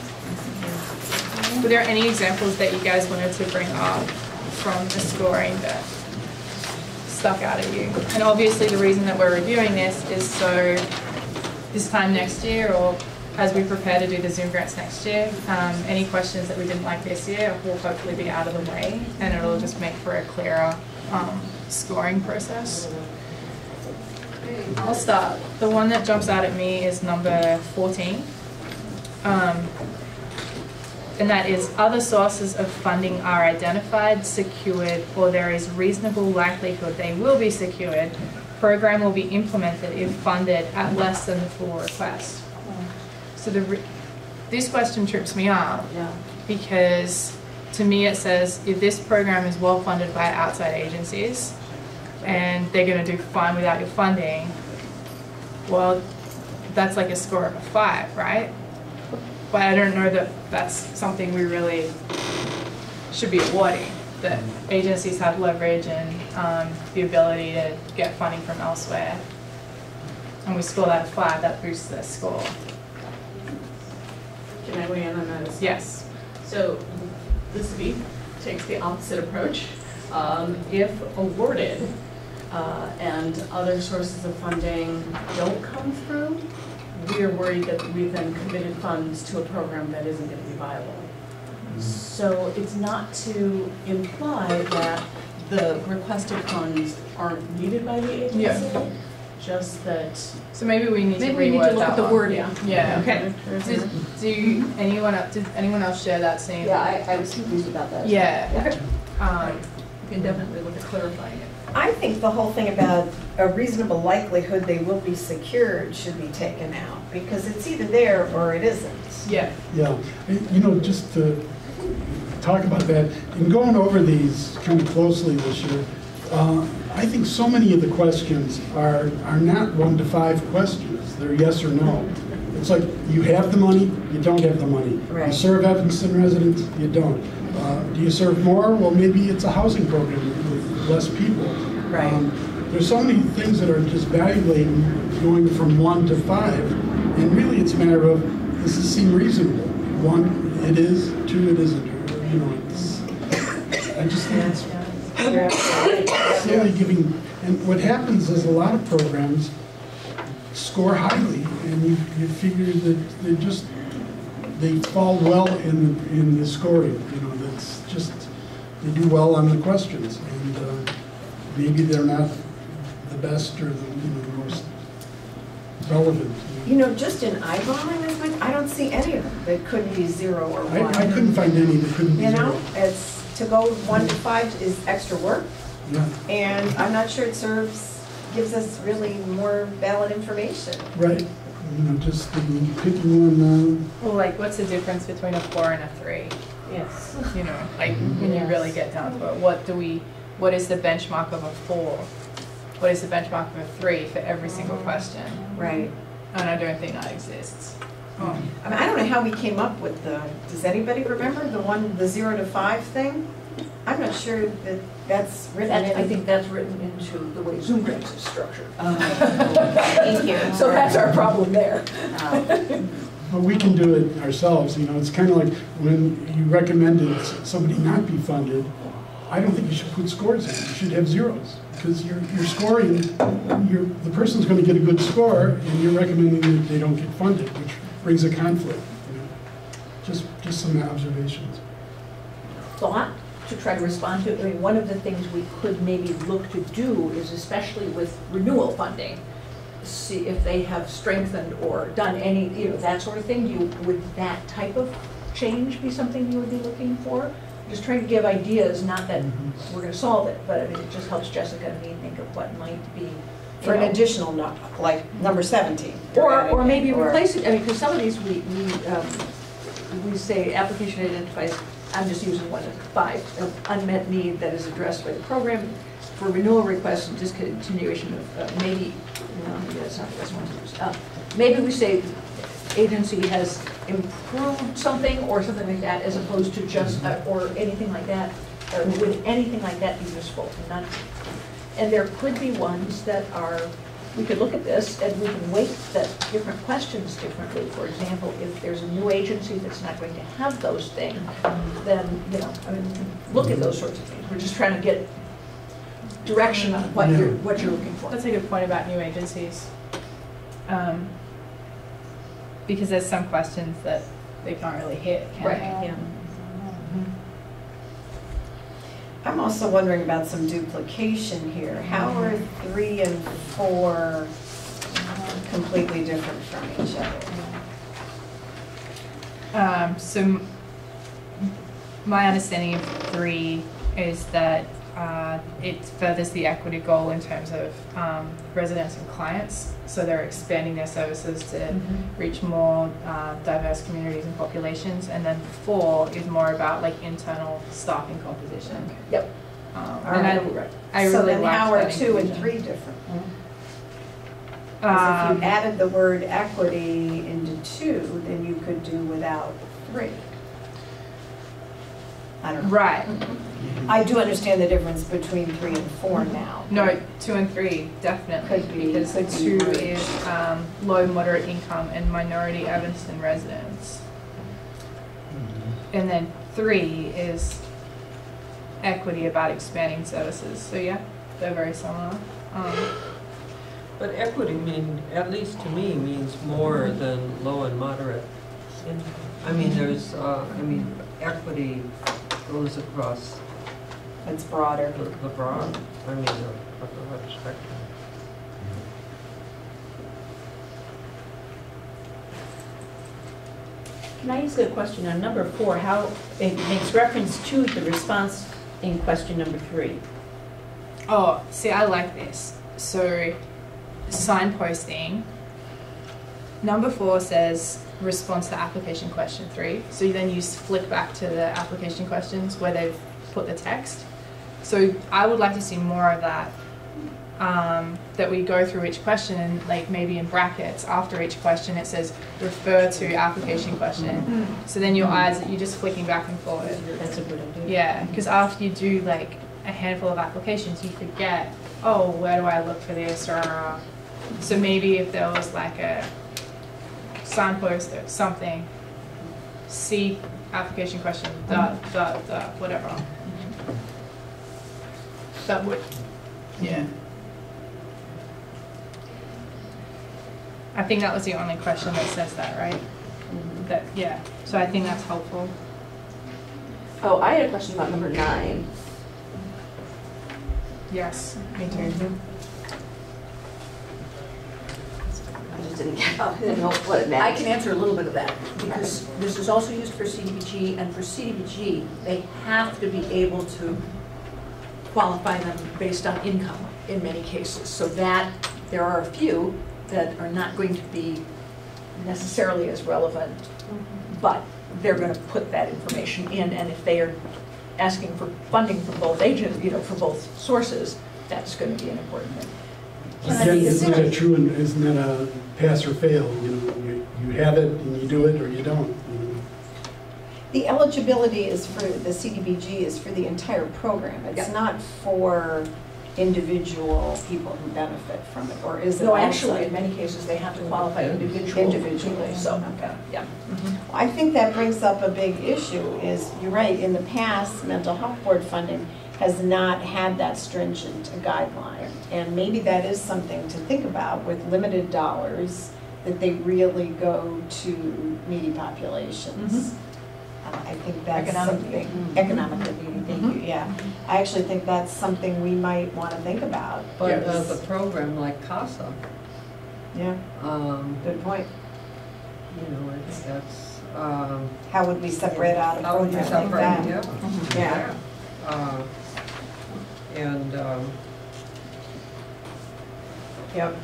Were there any examples that you guys wanted to bring up from the scoring that stuck out at you? And obviously the reason that we're reviewing this is so this time next year, or as we prepare to do the Zoom Grants next year, any questions that we didn't like this year will hopefully be out of the way, and it'll just make for a clearer scoring process. I'll start. The one that jumps out at me is number 14. And that is, other sources of funding are identified, secured, or there is reasonable likelihood they will be secured. Program will be implemented if funded at less than the full request. So this question trips me up because to me it says if this program is well funded by outside agencies and they're going to do fine without your funding, well, that's like a score of a 5, right? But I don't know that that's something we really should be awarding, that agencies have leverage and the ability to get funding from elsewhere. And we score that 5, that boosts their score. Can I weigh in on that as well? Yes. So the city takes the opposite approach. If awarded and other sources of funding don't come through, we are worried that we've then committed funds to a program that isn't going to be viable. So it's not to imply that the requested funds aren't needed by the agency, just that. So maybe we need to look at the wording. Yeah. Okay. Did anyone else share that same? Yeah, I was confused about that. Yeah. You can definitely look at clarifying it. I think the whole thing about a reasonable likelihood they will be secured should be taken out, because it's either there or it isn't. Yeah. Yeah, you know, just to talk about that, in going over these kind of closely this year, I think so many of the questions are not 1 to 5 questions. They're yes or no. It's like you have the money, you don't have the money. Right. You serve Evanston residents, you don't. Do you serve more? Well, maybe it's a housing program with less people. Right. There's so many things that are just valuing going from 1 to 5, and really it's a matter of, does this seem reasonable? 1, it is. 2, it isn't. Or, you know, it's. I just think it's silly giving. And what happens is a lot of programs score highly, and you figure that they fall well in the scoring. You know, that's just, they do well on the questions, and maybe they're not the best or the most relevant. You know, just in eyeballing this, I don't see any of them that couldn't be 0 or 1. I couldn't find any that couldn't be You 0. know, it's, to go 1 to 5 is extra work, Yeah, and I'm not sure it gives us really more valid information. right. You know, just picking one. Well, like, what's the difference between a 4 and a 3? Yes. You know, like, when you really get down to it, what is the benchmark of a 4? What is the benchmark of a 3 for every single question? Right. And I don't think that exists. I mean, I don't know how we came up with does anybody remember the 0 to 5 thing? I'm not sure that that's written in. I think that's written into the way Zoom grants is structured. Thank you. So that's our problem there. But we can do it ourselves. You know, it's kind of like when you recommended somebody not be funded. I don't think you should put scores in. You should have zeros, because you're scoring. The person's going to get a good score, and you're recommending that they don't get funded, which brings a conflict. You know, just some observations. Thought to try to respond to. I mean, one of the things we could maybe look to do is, especially with renewal funding, see if they have strengthened or done any, you know, that sort of thing. Would that type of change be something you would be looking for? Just trying to give ideas, not that we're going to solve it, but I mean, it just helps Jessica and me think of what might be. For an additional, like number 17. Or maybe replace it, I mean, because some of these we say application identifies, I'm just using 1 of 5, an unmet need that is addressed by the program for renewal requests and discontinuation of maybe that's not the best one to use. Maybe we say agency has improved something or something like that, as opposed to just, or anything like that, or would anything like that be useful? And there could be ones that are, we could look at this and we can weight the different questions differently. For example, if there's a new agency that's not going to have those things, then, you know, I mean, we can look at those sorts of things. We're just trying to get direction on what you're looking for. That's a good point about new agencies. Because there's some questions that they can't really hit, can Right, they? yeah. I'm also wondering about some duplication here. How are 3 and 4 completely different from each other? So my understanding of 3 is that it furthers the equity goal in terms of residents and clients. So they're expanding their services to reach more diverse communities and populations. And then 4 is more about like internal staffing composition. Yep. And I So really then like how are that 2 and inclusion. 3 different? Because if you added the word equity into 2, then you could do without 3. I don't know. Right. I do understand the difference between 3 and 4 now. No, 2 and 3 definitely, Could be- because the could be 2 merged. is low, moderate income and minority Evanston residents, and then 3 is equity about expanding services. So yeah, they're very similar. But equity at least to me, means more than low and moderate income. I mean, there's, equity goes across It's broader. the broad, the broad spectrum. Can I ask a question on number 4, how it makes reference to the response in question number 3? Oh, see, I like this. So, signposting. Number 4 says response to application question 3. So then you flick back to the application questions where they've put the text. So I would like to see more of that. That we go through each question and like maybe in brackets after each question it says refer to application question. So then your eyes, you're just flicking back and forward. That's a good idea. Yeah, because after you do like a handful of applications, you forget, oh, where do I look for this? Or so maybe if there was like a signpost or something, see application question, whatever. That would, yeah. I think that was the only question that says that, right? That, yeah, so I think that's helpful. Oh, I had a question about number 9. Yes, me too. I just didn't know what it meant. I can answer a little bit of that, because this is also used for CDBG, and for CDBG, they have to be able to qualify them based on income in many cases, so that there are a few that are not going to be necessarily as relevant, but they're going to put that information in, and if they are asking for funding from both agents, for both sources, that's going to be an important thing. Again, isn't that true, and isn't that a pass or fail? You have it and you do it, or you don't. The eligibility is for, the CDBG is for the entire program. It's not for individual people who benefit from it, or is it? No, also- actually, in many cases, they have to qualify individually, so, yeah. I think that brings up a big issue, is, you're right, in the past, mental health board funding has not had that stringent guideline. And maybe that is something to think about with limited dollars, that they really go to needy populations. I think that's something, economically needy, thank you, yeah. I actually think that's something we might want to think about. But the program like CASA, Yeah, good point. that's, How would we separate out a how would you program like separate, that? yeah. Yeah. And, Yep.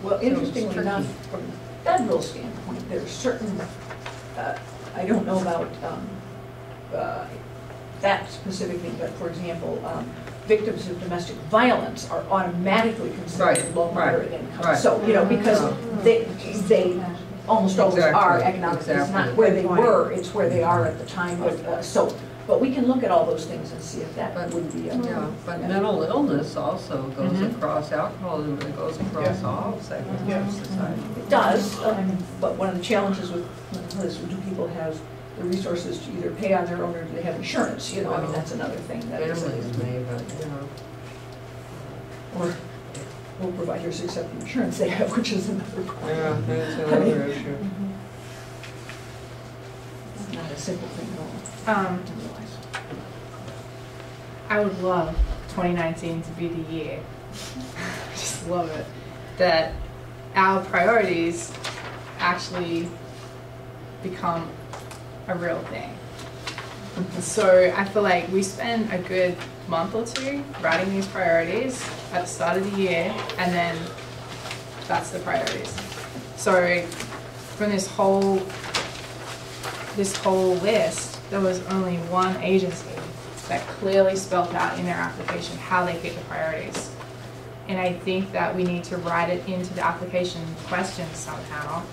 Well, interestingly enough, from a federal standpoint, there's certain, I don't know about that specifically, but for example, victims of domestic violence are automatically considered low moderate income. Right. So, because they almost always are economically, it's not where they were, it's where they are at the time of, but we can look at all those things and see if that would be a... yeah, but mental illness also goes across alcoholism, it goes across all segments of society. It does, but one of the challenges with mental illness, do people have the resources to either pay on their own or do they have insurance? I mean, that's another thing that is... Families may, but, Or will providers accept the insurance they have, which is another point. Yeah, that's another issue. It's not a simple thing at all. I would love 2019 to be the year, I just love it, that our priorities actually become a real thing. So I feel like we spend a good month or two writing these priorities at the start of the year, and then that's the priorities. So from this whole list, there was only one agency that clearly spelled out in their application how they pick the priorities. And I think that we need to write it into the application question somehow,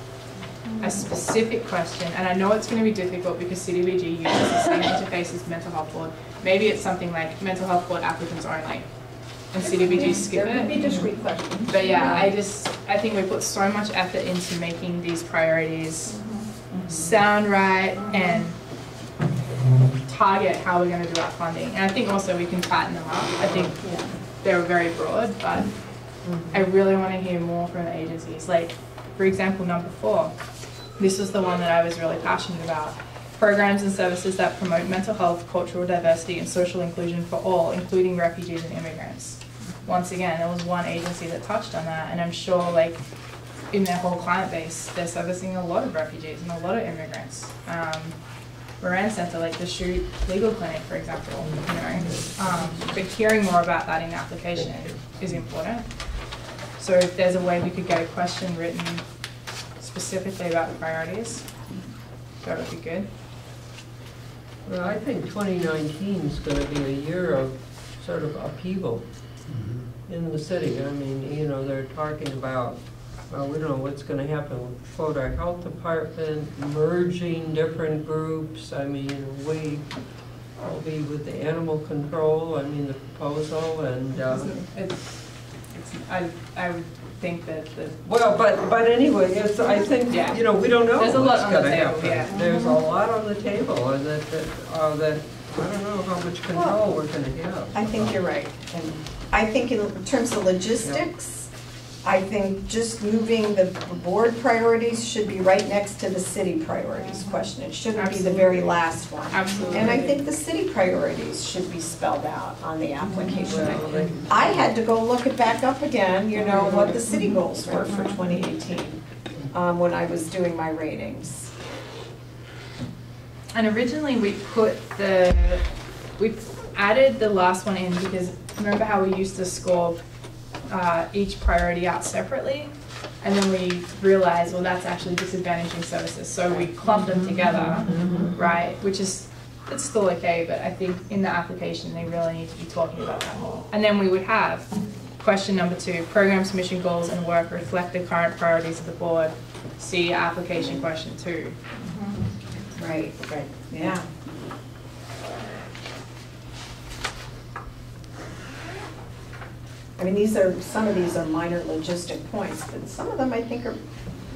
a specific question. And I know it's going to be difficult because CDBG uses the same interface as mental health board. Maybe it's something like mental health board applicants only, and CDBG skip There could be it. discrete questions. But yeah, I think we put so much effort into making these priorities sound right and target how we're going to do our funding. And I think also we can tighten them up. I think they're very broad, but I really want to hear more from the agencies. Like, for example, number 4, this was the one that I was really passionate about. Programs and services that promote mental health, cultural diversity, and social inclusion for all, including refugees and immigrants. Once again, there was one agency that touched on that, and I'm sure, like, in their whole client base, they're servicing a lot of refugees and a lot of immigrants. Moran Center, like the Shoot Legal Clinic, for example, but hearing more about that in the application is important. So if there's a way we could get a question written specifically about the priorities, that would be good. Well, I think 2019 is going to be a year of sort of upheaval in the city. I mean, they're talking about, well, we don't know what's going to happen with Florida Health Department, merging different groups. I mean, we will be with the animal control, the proposal, and... I would think that the... Well, but anyway, I think, we don't know There's a lot what's on the going to table, happen. yeah. There's a lot on the table, and that I don't know how much control we're going to have. I think you're right. And I think in terms of logistics, I think just moving the board priorities should be right next to the city priorities question. It shouldn't be the very last one. Absolutely. And I think the city priorities should be spelled out on the application. I had to go look it back up again, you know, what the city goals were for 2018 when I was doing my ratings. And originally we added the last one in because remember how we used to score each priority out separately? And then we realized, well, that's actually disadvantaging services. So we clumped them together, right? Which is, it's still okay, but I think in the application, they really need to be talking about that more. And then we would have question number 2, program submission goals and work reflect the current priorities of the board. See application question 2. Right, yeah. I mean, some of these are minor logistic points, but some of them I think are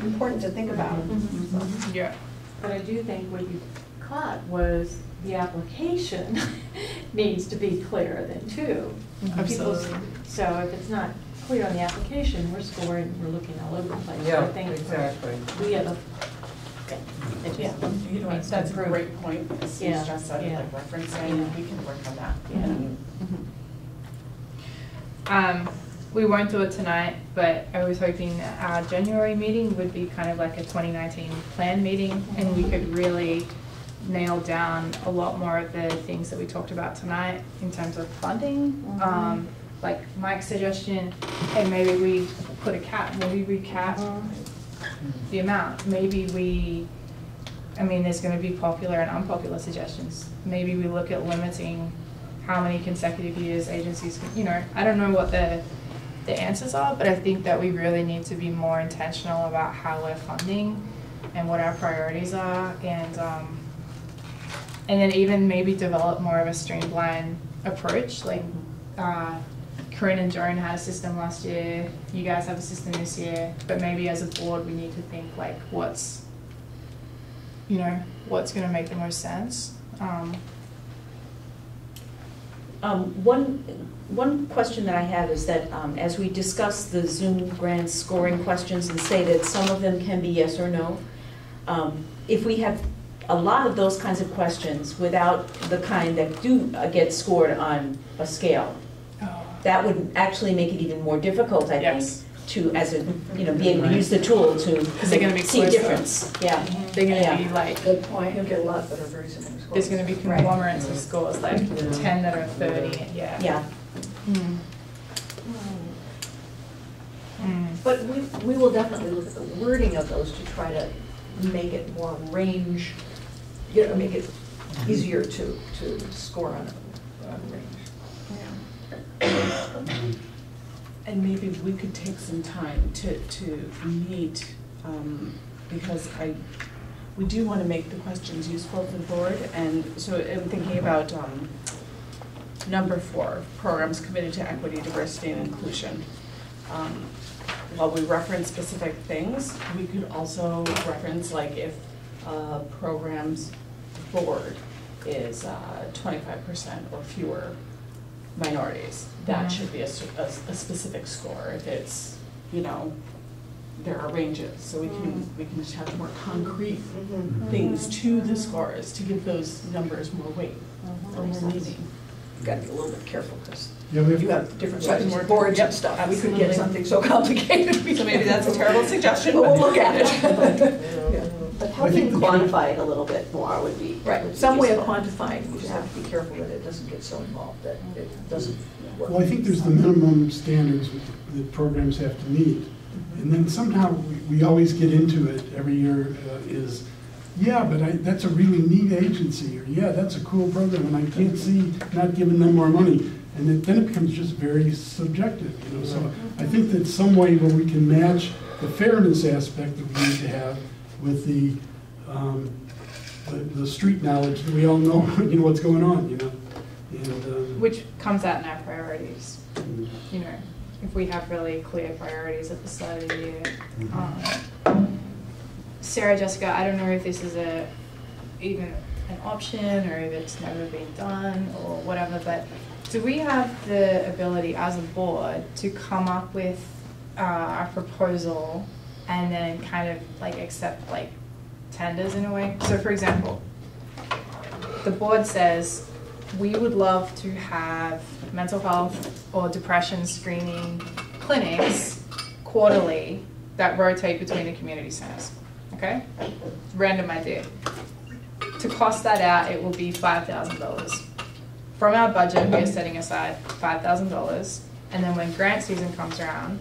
important to think about. Yeah. But I do think what you caught was the application needs to be clearer than too. Absolutely. So if it's not clear on the application, we're scoring, we're looking all over the place. So Yeah, I think exactly. we have a, Yeah, you know, that's a great point, as you stressed out, like referencing, we can work on that. We won't do it tonight, but I was hoping that our January meeting would be kind of like a 2019 plan meeting, and we could really nail down a lot more of the things that we talked about tonight in terms of funding. Like Mike's suggestion, hey, maybe we put a cap, maybe we cap the amount. Maybe we, I mean, there's going to be popular and unpopular suggestions. Maybe we look at limiting how many consecutive years agencies can, you know, I don't know what the answers are, but I think that we really need to be more intentional about how we're funding and what our priorities are, and then even maybe develop more of a streamlined approach. Like Corinne and Joan had a system last year, you guys have a system this year, but maybe as a board we need to think like what's going to make the most sense. One question that I have is that as we discuss the Zoom grant scoring questions and say that some of them can be yes or no, if we have a lot of those kinds of questions without the kind that do get scored on a scale, that would actually make it even more difficult, I think, to be able to use the tool to see a difference. Yeah, they're going to be like, good point. You'll get a lot that are very similar scores. There's going to be conglomerates of scores, like 10 that are 30. Yeah. But we will definitely look at the wording of those to try to make it more range, make it easier to score on range. And maybe we could take some time to meet, because we do want to make the questions useful for the board, and so I'm thinking about number 4, programs committed to equity, diversity, and inclusion. While we reference specific things, we could also reference like if programs board is 25% or fewer minorities, that should be a specific score. If it's, there are ranges, so we can attach more concrete things to the scores to give those numbers more weight or more meaning. You've got to be a little bit careful because you have different sizes of boards and stuff. We could get something so complicated. So maybe that's a terrible suggestion. But we'll look at it. But helping quantify it a little bit more would be Right, some way of quantifying. We just have to be careful that it doesn't get so involved that it doesn't work. Well, I think there's the minimum standards that programs have to meet. And then somehow we always get into it every year but that's a really neat agency, or that's a cool program, and I can't see not giving them more money. And then it becomes just very subjective, So I think that some way where we can match the fairness aspect that we need to have with the street knowledge that we all know, what's going on, And, which comes out in our priorities. If we have really clear priorities at the start of the year. Sarah, Jessica, I don't know if this is even an option or if it's never been done or whatever, but do we have the ability as a board to come up with a proposal and then kind of like accept like tenders in a way. So for example, the board says, we would love to have mental health or depression screening clinics quarterly that rotate between the community centers, okay? Random idea. To cost that out, it will be $5,000. From our budget, we are setting aside $5,000, and then when grant season comes around,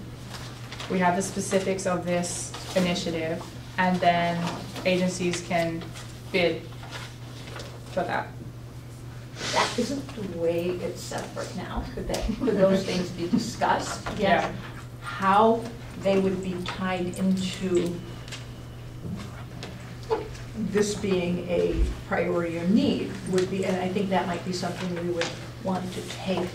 we have the specifics of this initiative, and then agencies can bid for that. That isn't the way it's set up right now. Could those things be discussed? Yeah. How they would be tied into this being a priority or need would be, and I think that might be something we would want to take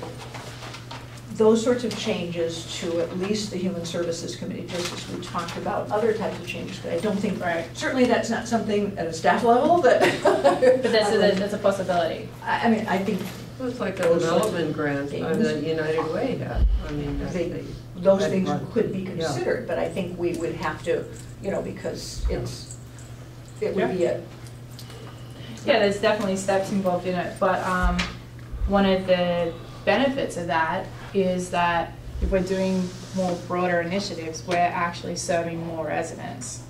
those sorts of changes to at least the Human Services Committee, just as we talked about other types of changes. But I don't think, certainly that's not something at a staff level that. But that's a possibility. I mean, I think. Well, it's like a development grant that United Way had. I mean, those things could be considered, but I think we would have to, you know, because it would be a. Yeah, there's definitely steps involved in it, but one of the benefits of that is that if we're doing more broader initiatives, we're actually serving more residents.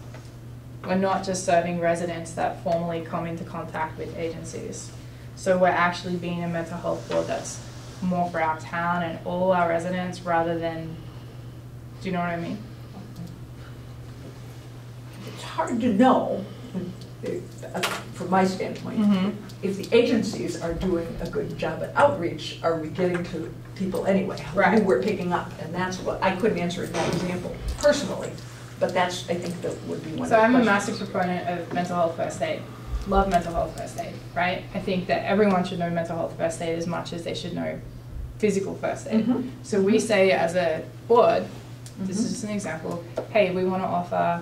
We're not just serving residents that formally come into contact with agencies. So we're actually being a mental health board that's more for our town and all our residents rather than, do you know what I mean? It's hard to know, from my standpoint, if the agencies are doing a good job at outreach, are we getting to people anyway? Who we're picking up, and that's what, I couldn't answer in that example personally, but that's, I think, that would be one of the So I'm a questions. massive proponent of mental health first aid. Love mental health first aid, right? I think that everyone should know mental health first aid as much as they should know physical first aid. So we say as a board, this is just an example, hey, we want to offer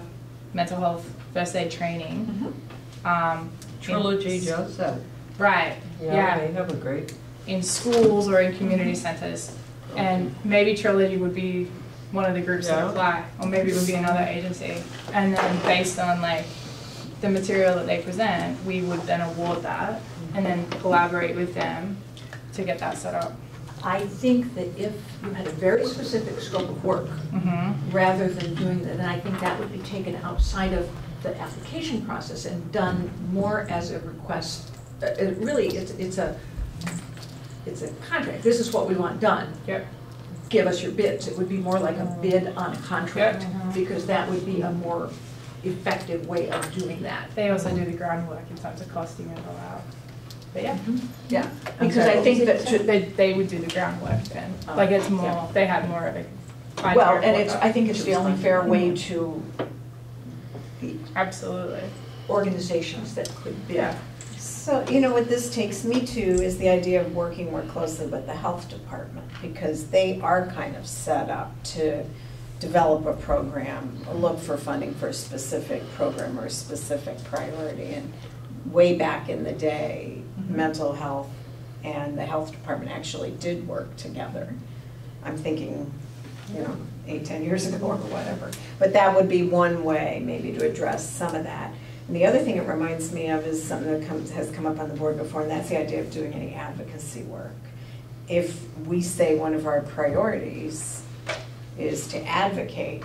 mental health first aid training. Trilogy does that. Right, Yeah, they have a great. in schools or in community centers. And maybe Trilogy would be one of the groups that apply, or maybe it would be another agency. And then based on like the material that they present, we would then award that and then collaborate with them to get that set up. I think that if you had a very specific scope of work, rather than doing that, then I think that would be taken outside of the application process and done more as a request. Really, it's a contract. This is what we want done. Yep. Give us your bids. It would be more like a bid on a contract, because that would be a more effective way of doing that. They also do the groundwork in terms of costing it all out. But yeah. Yeah, because I think that they would do the groundwork then. Like it's more, they have more of a. well, and I think it's the only fair way to the absolutely organizations that could bid. So, you know, what this takes me to is the idea of working more closely with the health department, because they are kind of set up to develop a program, look for funding for a specific program or a specific priority. And way back in the day, mental health and the health department actually did work together. I'm thinking, you know, 8-10 years ago or whatever. But that would be one way maybe to address some of that. And the other thing it reminds me of is something that has come up on the board before, and that's the idea of doing any advocacy work. If we say one of our priorities is to advocate,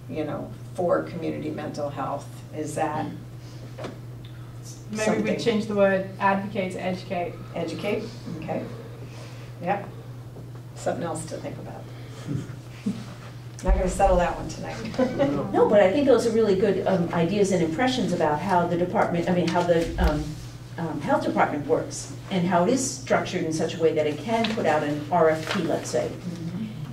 you know, for community mental health, is that maybe something? we change the word advocate to educate. Educate, okay. Yep. Something else to think about. Not going to settle that one tonight. No, but I think those are really good ideas and impressions about how the department, how the health department works and how it is structured in such a way that it can put out an RFP, let's say.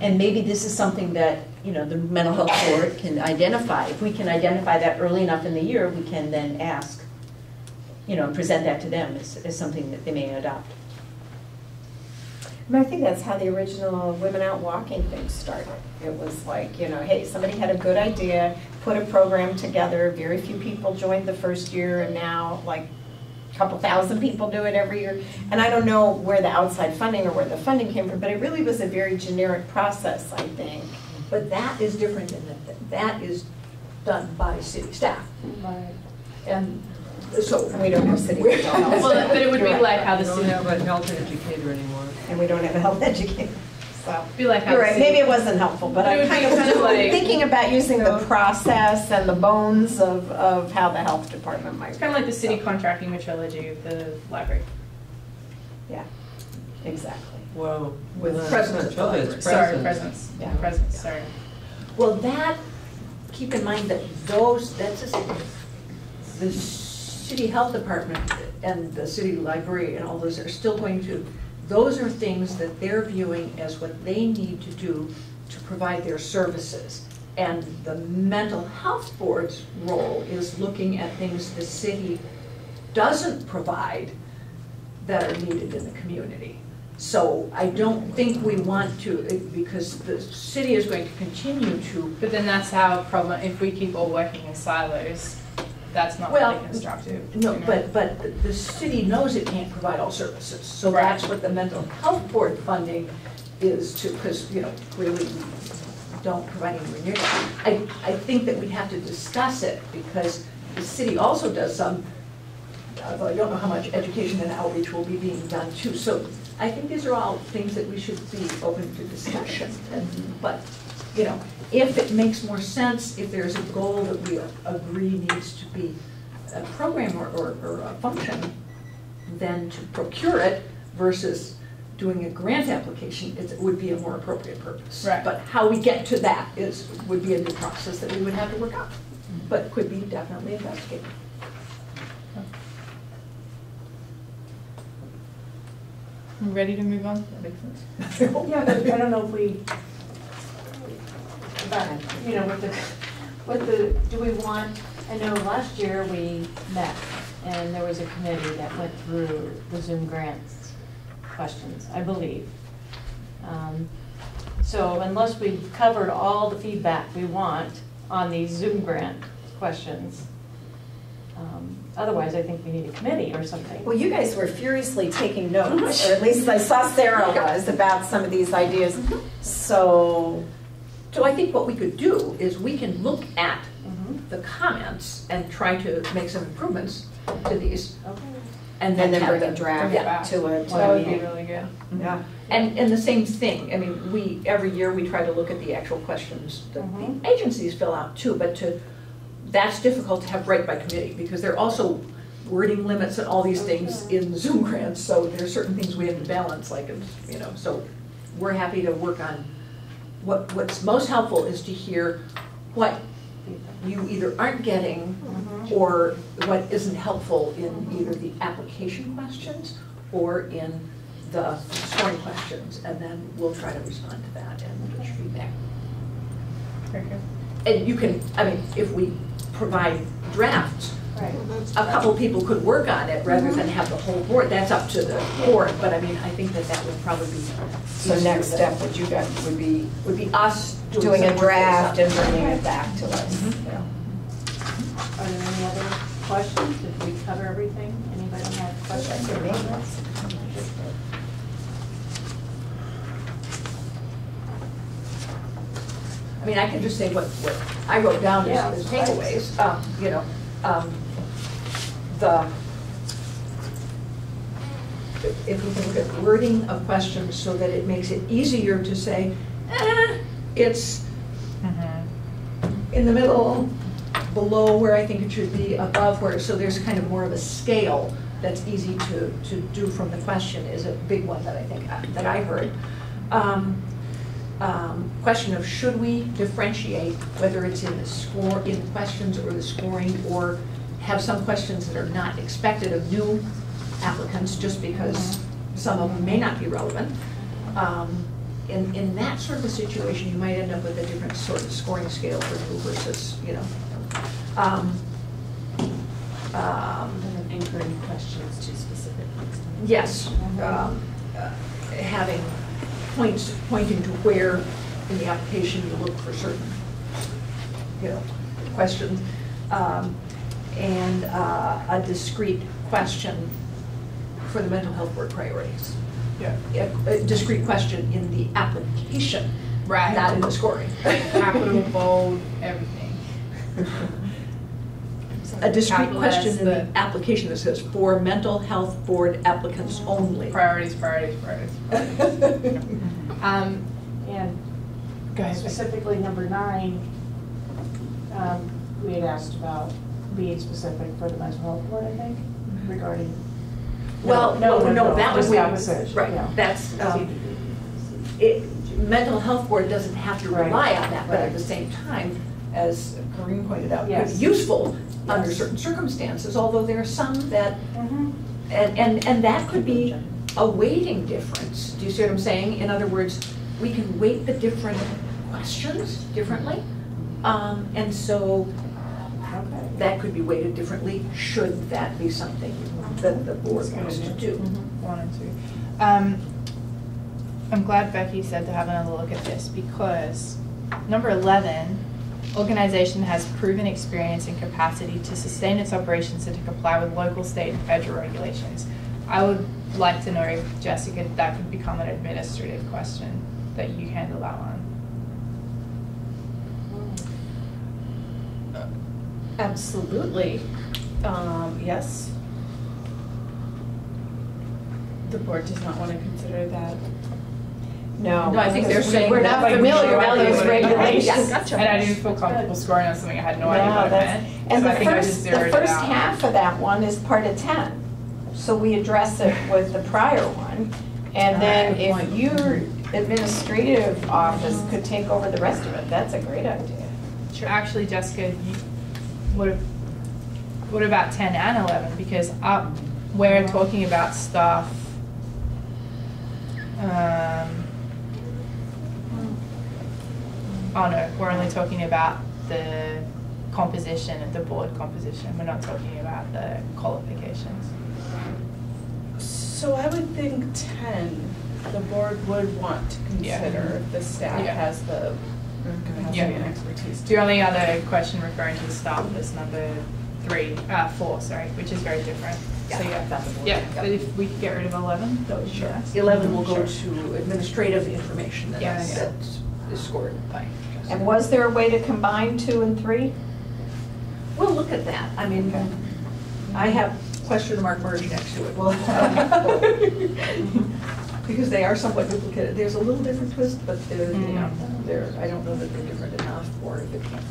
And maybe this is something that, you know, the mental health board can identify. If we can identify that early enough in the year, we can then ask, you know, and present that to them as something that they may adopt. And I think that's how the original Women Out Walking thing started. It was like, you know, hey, somebody had a good idea, put a program together, very few people joined the first year, and now like a couple thousand people do it every year. And I don't know where the outside funding or where the funding came from, but it really was a very generic process, I think, But that is different in that is done by city staff. Right. And so. We don't have city mental health. Well, but it would be like how the We don't city, have a health educator anymore. And we don't have a health educator, so. be like how You're the right, city. maybe it wasn't helpful, but But it I'm would be kind kind of of like- thinking about using the process and the bones of how the health department might. It's kind of like the city contracting with Trilogy of the library. Yeah, exactly. Well, With that's presence not at the children, library. it's Sorry, presence. presence. Yeah. Presence, sorry. Well, that, keep in mind that the city health department and the city library and all those are still going to, those are things that they're viewing as what they need to do to provide their services. And the mental health board's role is looking at things the city doesn't provide that are needed in the community. So I don't think we want to, because the city is going to continue to. But then that's how problem, if we keep all working in silos, that's not Well, really constructive. No, you know? but the city knows it can't provide all services. So Right. that's what the mental health board funding is to, because, clearly we don't provide anywhere near that. I think that we have to discuss it because the city also does some, although I don't know how much education and outreach will be being done too. So I think these are all things that we should be open to discussion. But, if it makes more sense, if there's a goal that we agree needs to be a program or a function, then to procure it versus doing a grant application, it would be a more appropriate purpose. Right. But how we get to that would be a new process that we would have to work out, but could be definitely investigated. Ready to move on? That makes sense. Yeah, but I don't know if we, but, with the, do we want, I know last year we met and there was a committee that went through the Zoom grants questions, I believe. So unless we've covered all the feedback we want on these Zoom grant questions, otherwise I think we need a committee or something. Well, you guys were furiously taking notes, or at least I saw Sarah was, about some of these ideas. So, I think what we could do is we can look at Mhm. the comments and try to make some improvements to these. Okay. and then have bring them- a draft Bring it back. to a That would be meeting. really good. Yeah. And the same thing, I mean, every year we try to look at the actual questions that Mhm. the agencies fill out too, but that's difficult to have right by committee because there are also wording limits and all these things in the Zoom grants, so there are certain things we have to balance, so we're happy to work on. What's most helpful is to hear what you either aren't getting or what isn't helpful in either the application questions or in the scoring questions, and then we'll try to respond to that and get your feedback. Very good. And you can, if we provide drafts, Right. a couple people could work on it rather than have the whole board, that's up to the board, but I think that would probably be. So next step would be Would be us doing some a work draft and ourselves. bringing it back to us. Yeah. Are there any other questions? Did we cover everything? Anybody have questions? I can just say what I wrote down Yeah. as takeaways, if we can look at wording of questions so that it makes it easier to say, it's in the middle, below where I think it should be, above where, so there's kind of more of a scale that's easy to do from the question is a big one that I think, that I heard. Question of should we differentiate whether it's in the questions or the scoring, or have some questions that are not expected of new applicants just because some of them may not be relevant. In that sort of a situation, you might end up with a different sort of scoring scale for new versus, Anchoring questions to specific things. yes, having pointing to where in the application you look for certain, questions, and a discrete question for the mental health board priorities. Yeah. A discrete question in the application Right. not in the scoring. Capital, bold, everything. A discrete Capital question S, in the application that says, for mental health board applicants only. Priorities, priorities, priorities. And Go ahead. specifically number 9, we had asked about being specific for the mental health board, I think, regarding. Well, no, that was just the opposite. right, Yeah. that's, mental health board doesn't have to Right. rely on that, but at Right. the same time, as Corinne pointed out, Yes. it's useful under Yes. certain circumstances, although there are some that, Mhm. and that could be a weighting difference. Do you see what I'm saying? In other words, we can weight the different questions differently. And so Okay. that could be weighted differently, should that be something that the board wants to do. Wanted to. I'm glad Becky said to have another look at this because number 11, organization has proven experience and capacity to sustain its operations and to comply with local, state, and federal regulations. I would like to know if, Jessica, that could become an administrative question that you handle that one. Absolutely. Yes. The board does not want to consider that. No. No, I think they're saying we're that, not like, familiar we with those should- regulations. And I didn't feel comfortable scoring on something I had no idea No, what it that's, meant. and So I the think I just first, the zeroed it first out. half of that one is part of 10. So we address it with the prior one. And then Good if point. your administrative office could take over the rest of it, that's a great idea. Sure. Actually, Jessica, what about 10 and 11? Because we're talking about stuff. Oh no, we're only talking about the composition of the board composition. We're not talking about the qualifications. So I would think 10, the board would want to Yeah. consider if the staff Yeah. has the capacity Yeah. and expertise. The only other question referring to the staff is number 4, sorry, which is very different. So yeah, but if we could get rid of 11, that would be Sure. nice. 11 will go Sure. to administrative information that Yes. that is scored. Fine. And was there a way to combine 2 and 3? We'll look at that. I mean, I have question mark merge next to it. Well, because they are somewhat duplicated. There's a little different twist, but they're, you know, I don't know that they're different enough for it to be merged.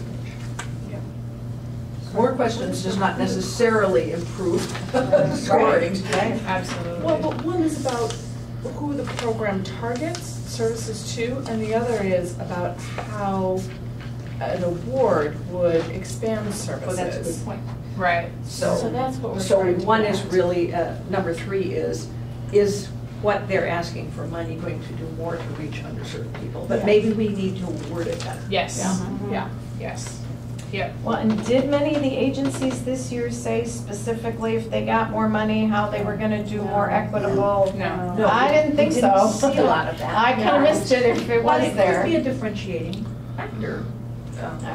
Yeah. More questions does not necessarily improve scoring. Right, absolutely. Well, but one is about who the program targets services to, and the other is about how an award would expand services. Well, that's a good point. Right. So that's what we're So trying to one get is at. really, number 3 is what they're asking for money going to do more to reach underserved people? But Yeah. maybe we need to word it better. Yes. Yeah. Yeah. Yes. Yep. Well, and did many of the agencies this year say specifically if they got more money, how they were gonna do more equitable? No. No, I didn't think we so. didn't see a lot of that. I kinda missed it if it Well, was it could there. be a differentiating factor,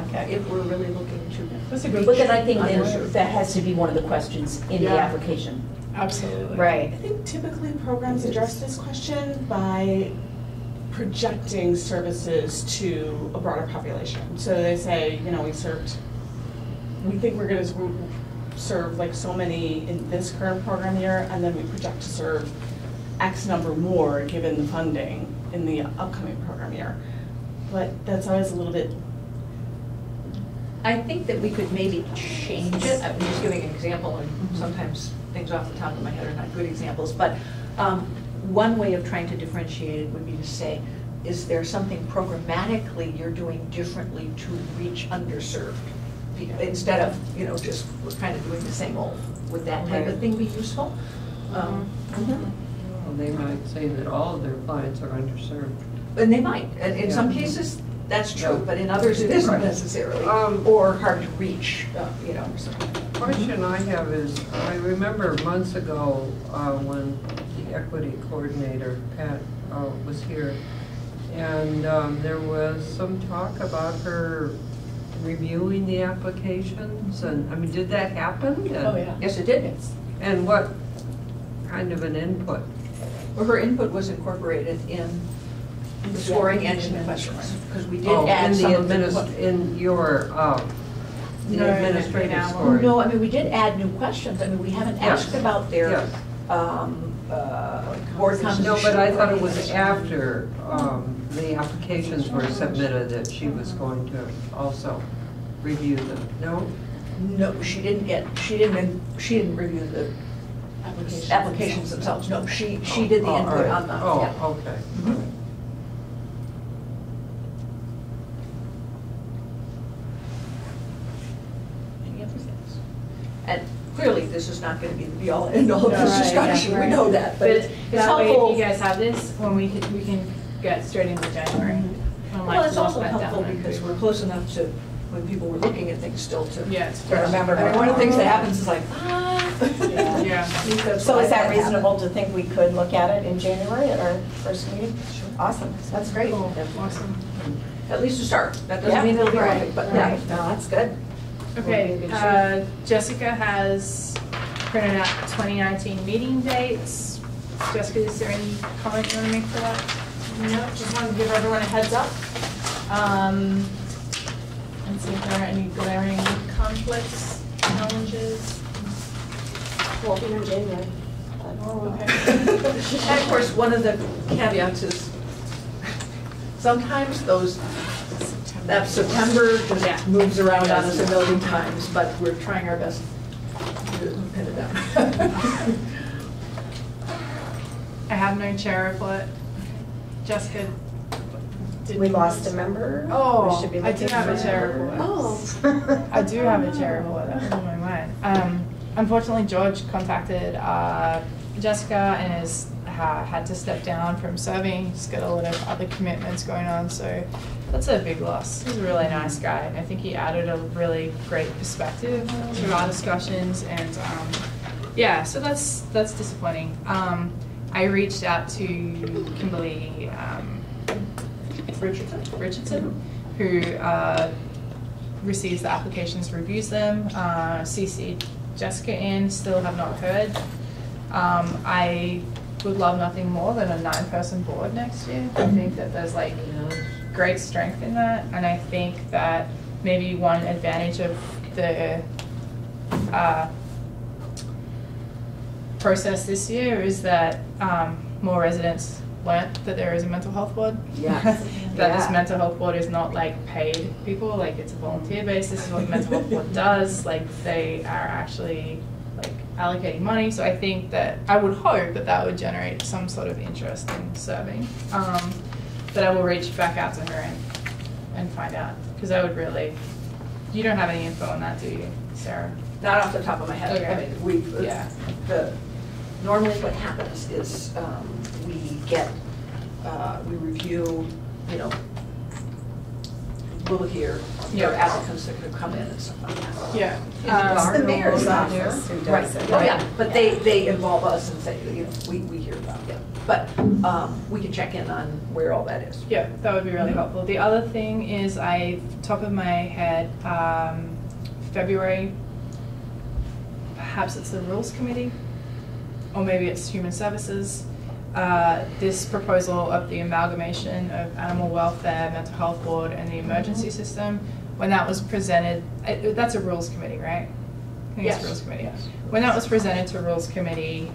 Okay. if we're really looking to. That's a good. But then I think Understood. then that has to be one of the questions in the Yeah. application. Absolutely. Right. I think typically programs address this question by projecting services to a broader population. So they say, you know, we think we're gonna serve like so many in this current program year, and then we project to serve X number more given the funding in the upcoming program year. But that's always a little bit. I think that we could maybe change it. I'm just giving an example, and sometimes things off the top of my head are not good examples. But one way of trying to differentiate it would be to say, is there something programmatically you're doing differently to reach underserved people? Instead of, you know, just we're kind of doing the same old. Would that type of thing be useful? Well, they might say that all of their clients are underserved. And they might. And in some Yeah. cases, that's true, Yeah. but in others, it isn't Right. necessarily. Um, Or hard to reach, you know, or something. Question I have is, I remember months ago when the equity coordinator, Pat, was here, and there was some talk about her reviewing the applications, and, I mean, did that happen? Oh, yeah. Yes, it did. And what kind of an input? Well, her input was incorporated in The scoring and in the questions, because we did Oh, add in some the of the. in your, the No, administrative now. scoring. No, I mean, we did add new questions. I mean, we haven't Yes. asked about their Yes. board composition. No, but I thought it was after the applications were submitted that she was going to also review them. No? No, she didn't review the applications themselves. No, she did the Oh, all input right. on the, Oh, yeah. okay. All right. Any other things? And clearly, this is not going to be the be-all and end-all of No, this right, discussion. yeah, We right. know that, but it's that way, helpful. if you guys have this, when we can get straight into January. Well, it's also helpful because we're close enough to, when people were looking at things still to Yeah, it's to remember. I mean, one of the things that happens is like, Yeah. So is that reasonable to think we could look at it in January at our first meeting? Awesome, that's great. Cool. Awesome. at least to start. That Yeah. doesn't mean it'll be Right, perfect, but yeah. right. No, that's good. Okay, Jessica has printed out 2019 meeting dates. Jessica, is there any comment you want to make for that? No, just wanted to give everyone a heads up. And see if there are any glaring conflicts, challenges. Won't be in January. Oh, okay. And of course, one of the caveats is sometimes that September just moves around on us a million times, but we're trying our best to pin it down. I have no chair report. Jessica, We lost a member. Oh, We should be I do looking have a for- chair report. Oh. I do have a chair report. That blew my mind. Unfortunately, George contacted Jessica and has had to step down from serving. He's got a lot of other commitments going on, so that's a big loss. He's a really nice guy, and I think he added a really great perspective to our discussions. And yeah, so that's disappointing. I reached out to Kimberly Richardson, who receives the applications, reviews them, CC Jessica in, still have not heard. I would love nothing more than a 9-person board next year. I think that there's like great strength in that, and I think that maybe one advantage of the process this year is that more residents learnt that there is a mental health board. Yes. That this mental health board is not like paid people, like it's a volunteer base. This is what the mental health board does. Like they are actually like allocating money. So I think that I would hope that that would generate some sort of interest in serving. That I will reach back out to her and find out, because I would really. You don't have any info on that, do you, Sarah? Not off the top of my head. Okay. I mean, normally what happens is we review, we'll hear your applicants that could come in and stuff like that. Yeah. It's the mayor's office who Right, does it. oh yeah, but they involve us and say, we hear about it. But we can check in on where all that is. Yeah, that would be really helpful. The other thing is, top of my head, February, perhaps it's the Rules Committee, or maybe it's Human Services. This proposal of the amalgamation of Animal Welfare, Mental Health Board, and the Emergency System, when that was presented, that's a Rules Committee, right? I think it's Rules Committee. Yes. When that was presented to Rules Committee,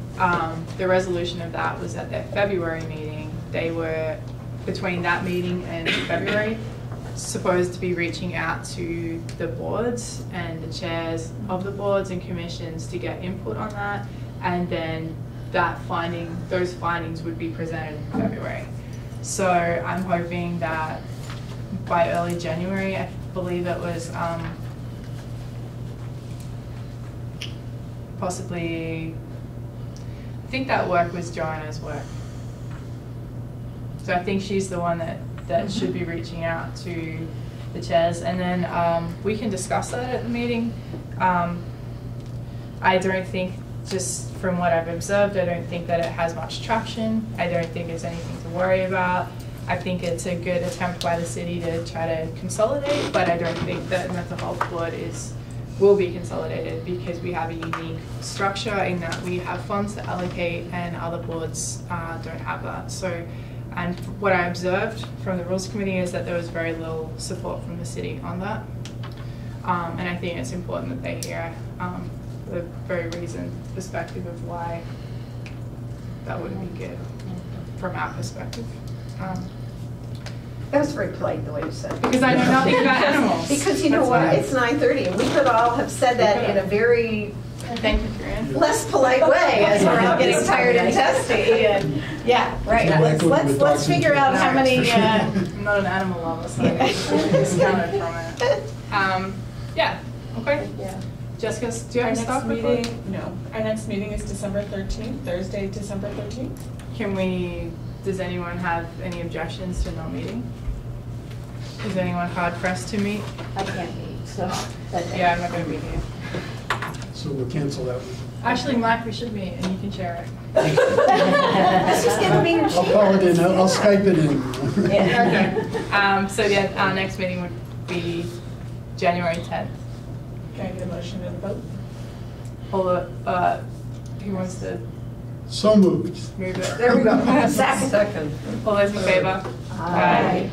the resolution of that was at their February meeting. They were, between that meeting and February, supposed to be reaching out to the boards and the chairs of the boards and commissions to get input on that, and then those findings would be presented in February. So I'm hoping that by early January, I believe it was possibly, I think that work was Joanna's work. So I think she's the one that should be reaching out to the chairs, and then we can discuss that at the meeting. I don't think, just from what I've observed, I don't think that it has much traction. I don't think it's anything to worry about. I think it's a good attempt by the city to try to consolidate, but I don't think that mental health board will be consolidated, because we have a unique structure in that we have funds to allocate and other boards don't have that. So And what I observed from the Rules Committee is that there was very little support from the city on that. And I think it's important that they hear the very reasoned perspective of why that wouldn't be good from our perspective. That was very polite, the way you said it. Because I know nothing about animals. Because you know That's what, why. it's 9:30, and we could all have said that in a very Thank you, Corinne. less polite way, as we're all getting tired and testy, and, yeah, right. Let's figure out how many, I'm not an animal lover, so I'm discounted from it. Yeah, okay. Yeah. Jessica, do you have stuff? Our next meeting is December 13th, Thursday, December 13th. Does anyone have any objections to no meeting? Is anyone hard pressed to meet? I can't meet, so. Yeah, I'm not gonna be here. So we'll cancel that one. Actually, Mike, we should meet and you can share it. Let's just give me your I'll call it in, I'll Skype it in. Okay. So yeah, our next meeting would be January 10th. Can I get a motion and a vote? Who wants to So moved. move it? There we go. Second. Second. All those in favor? Aye.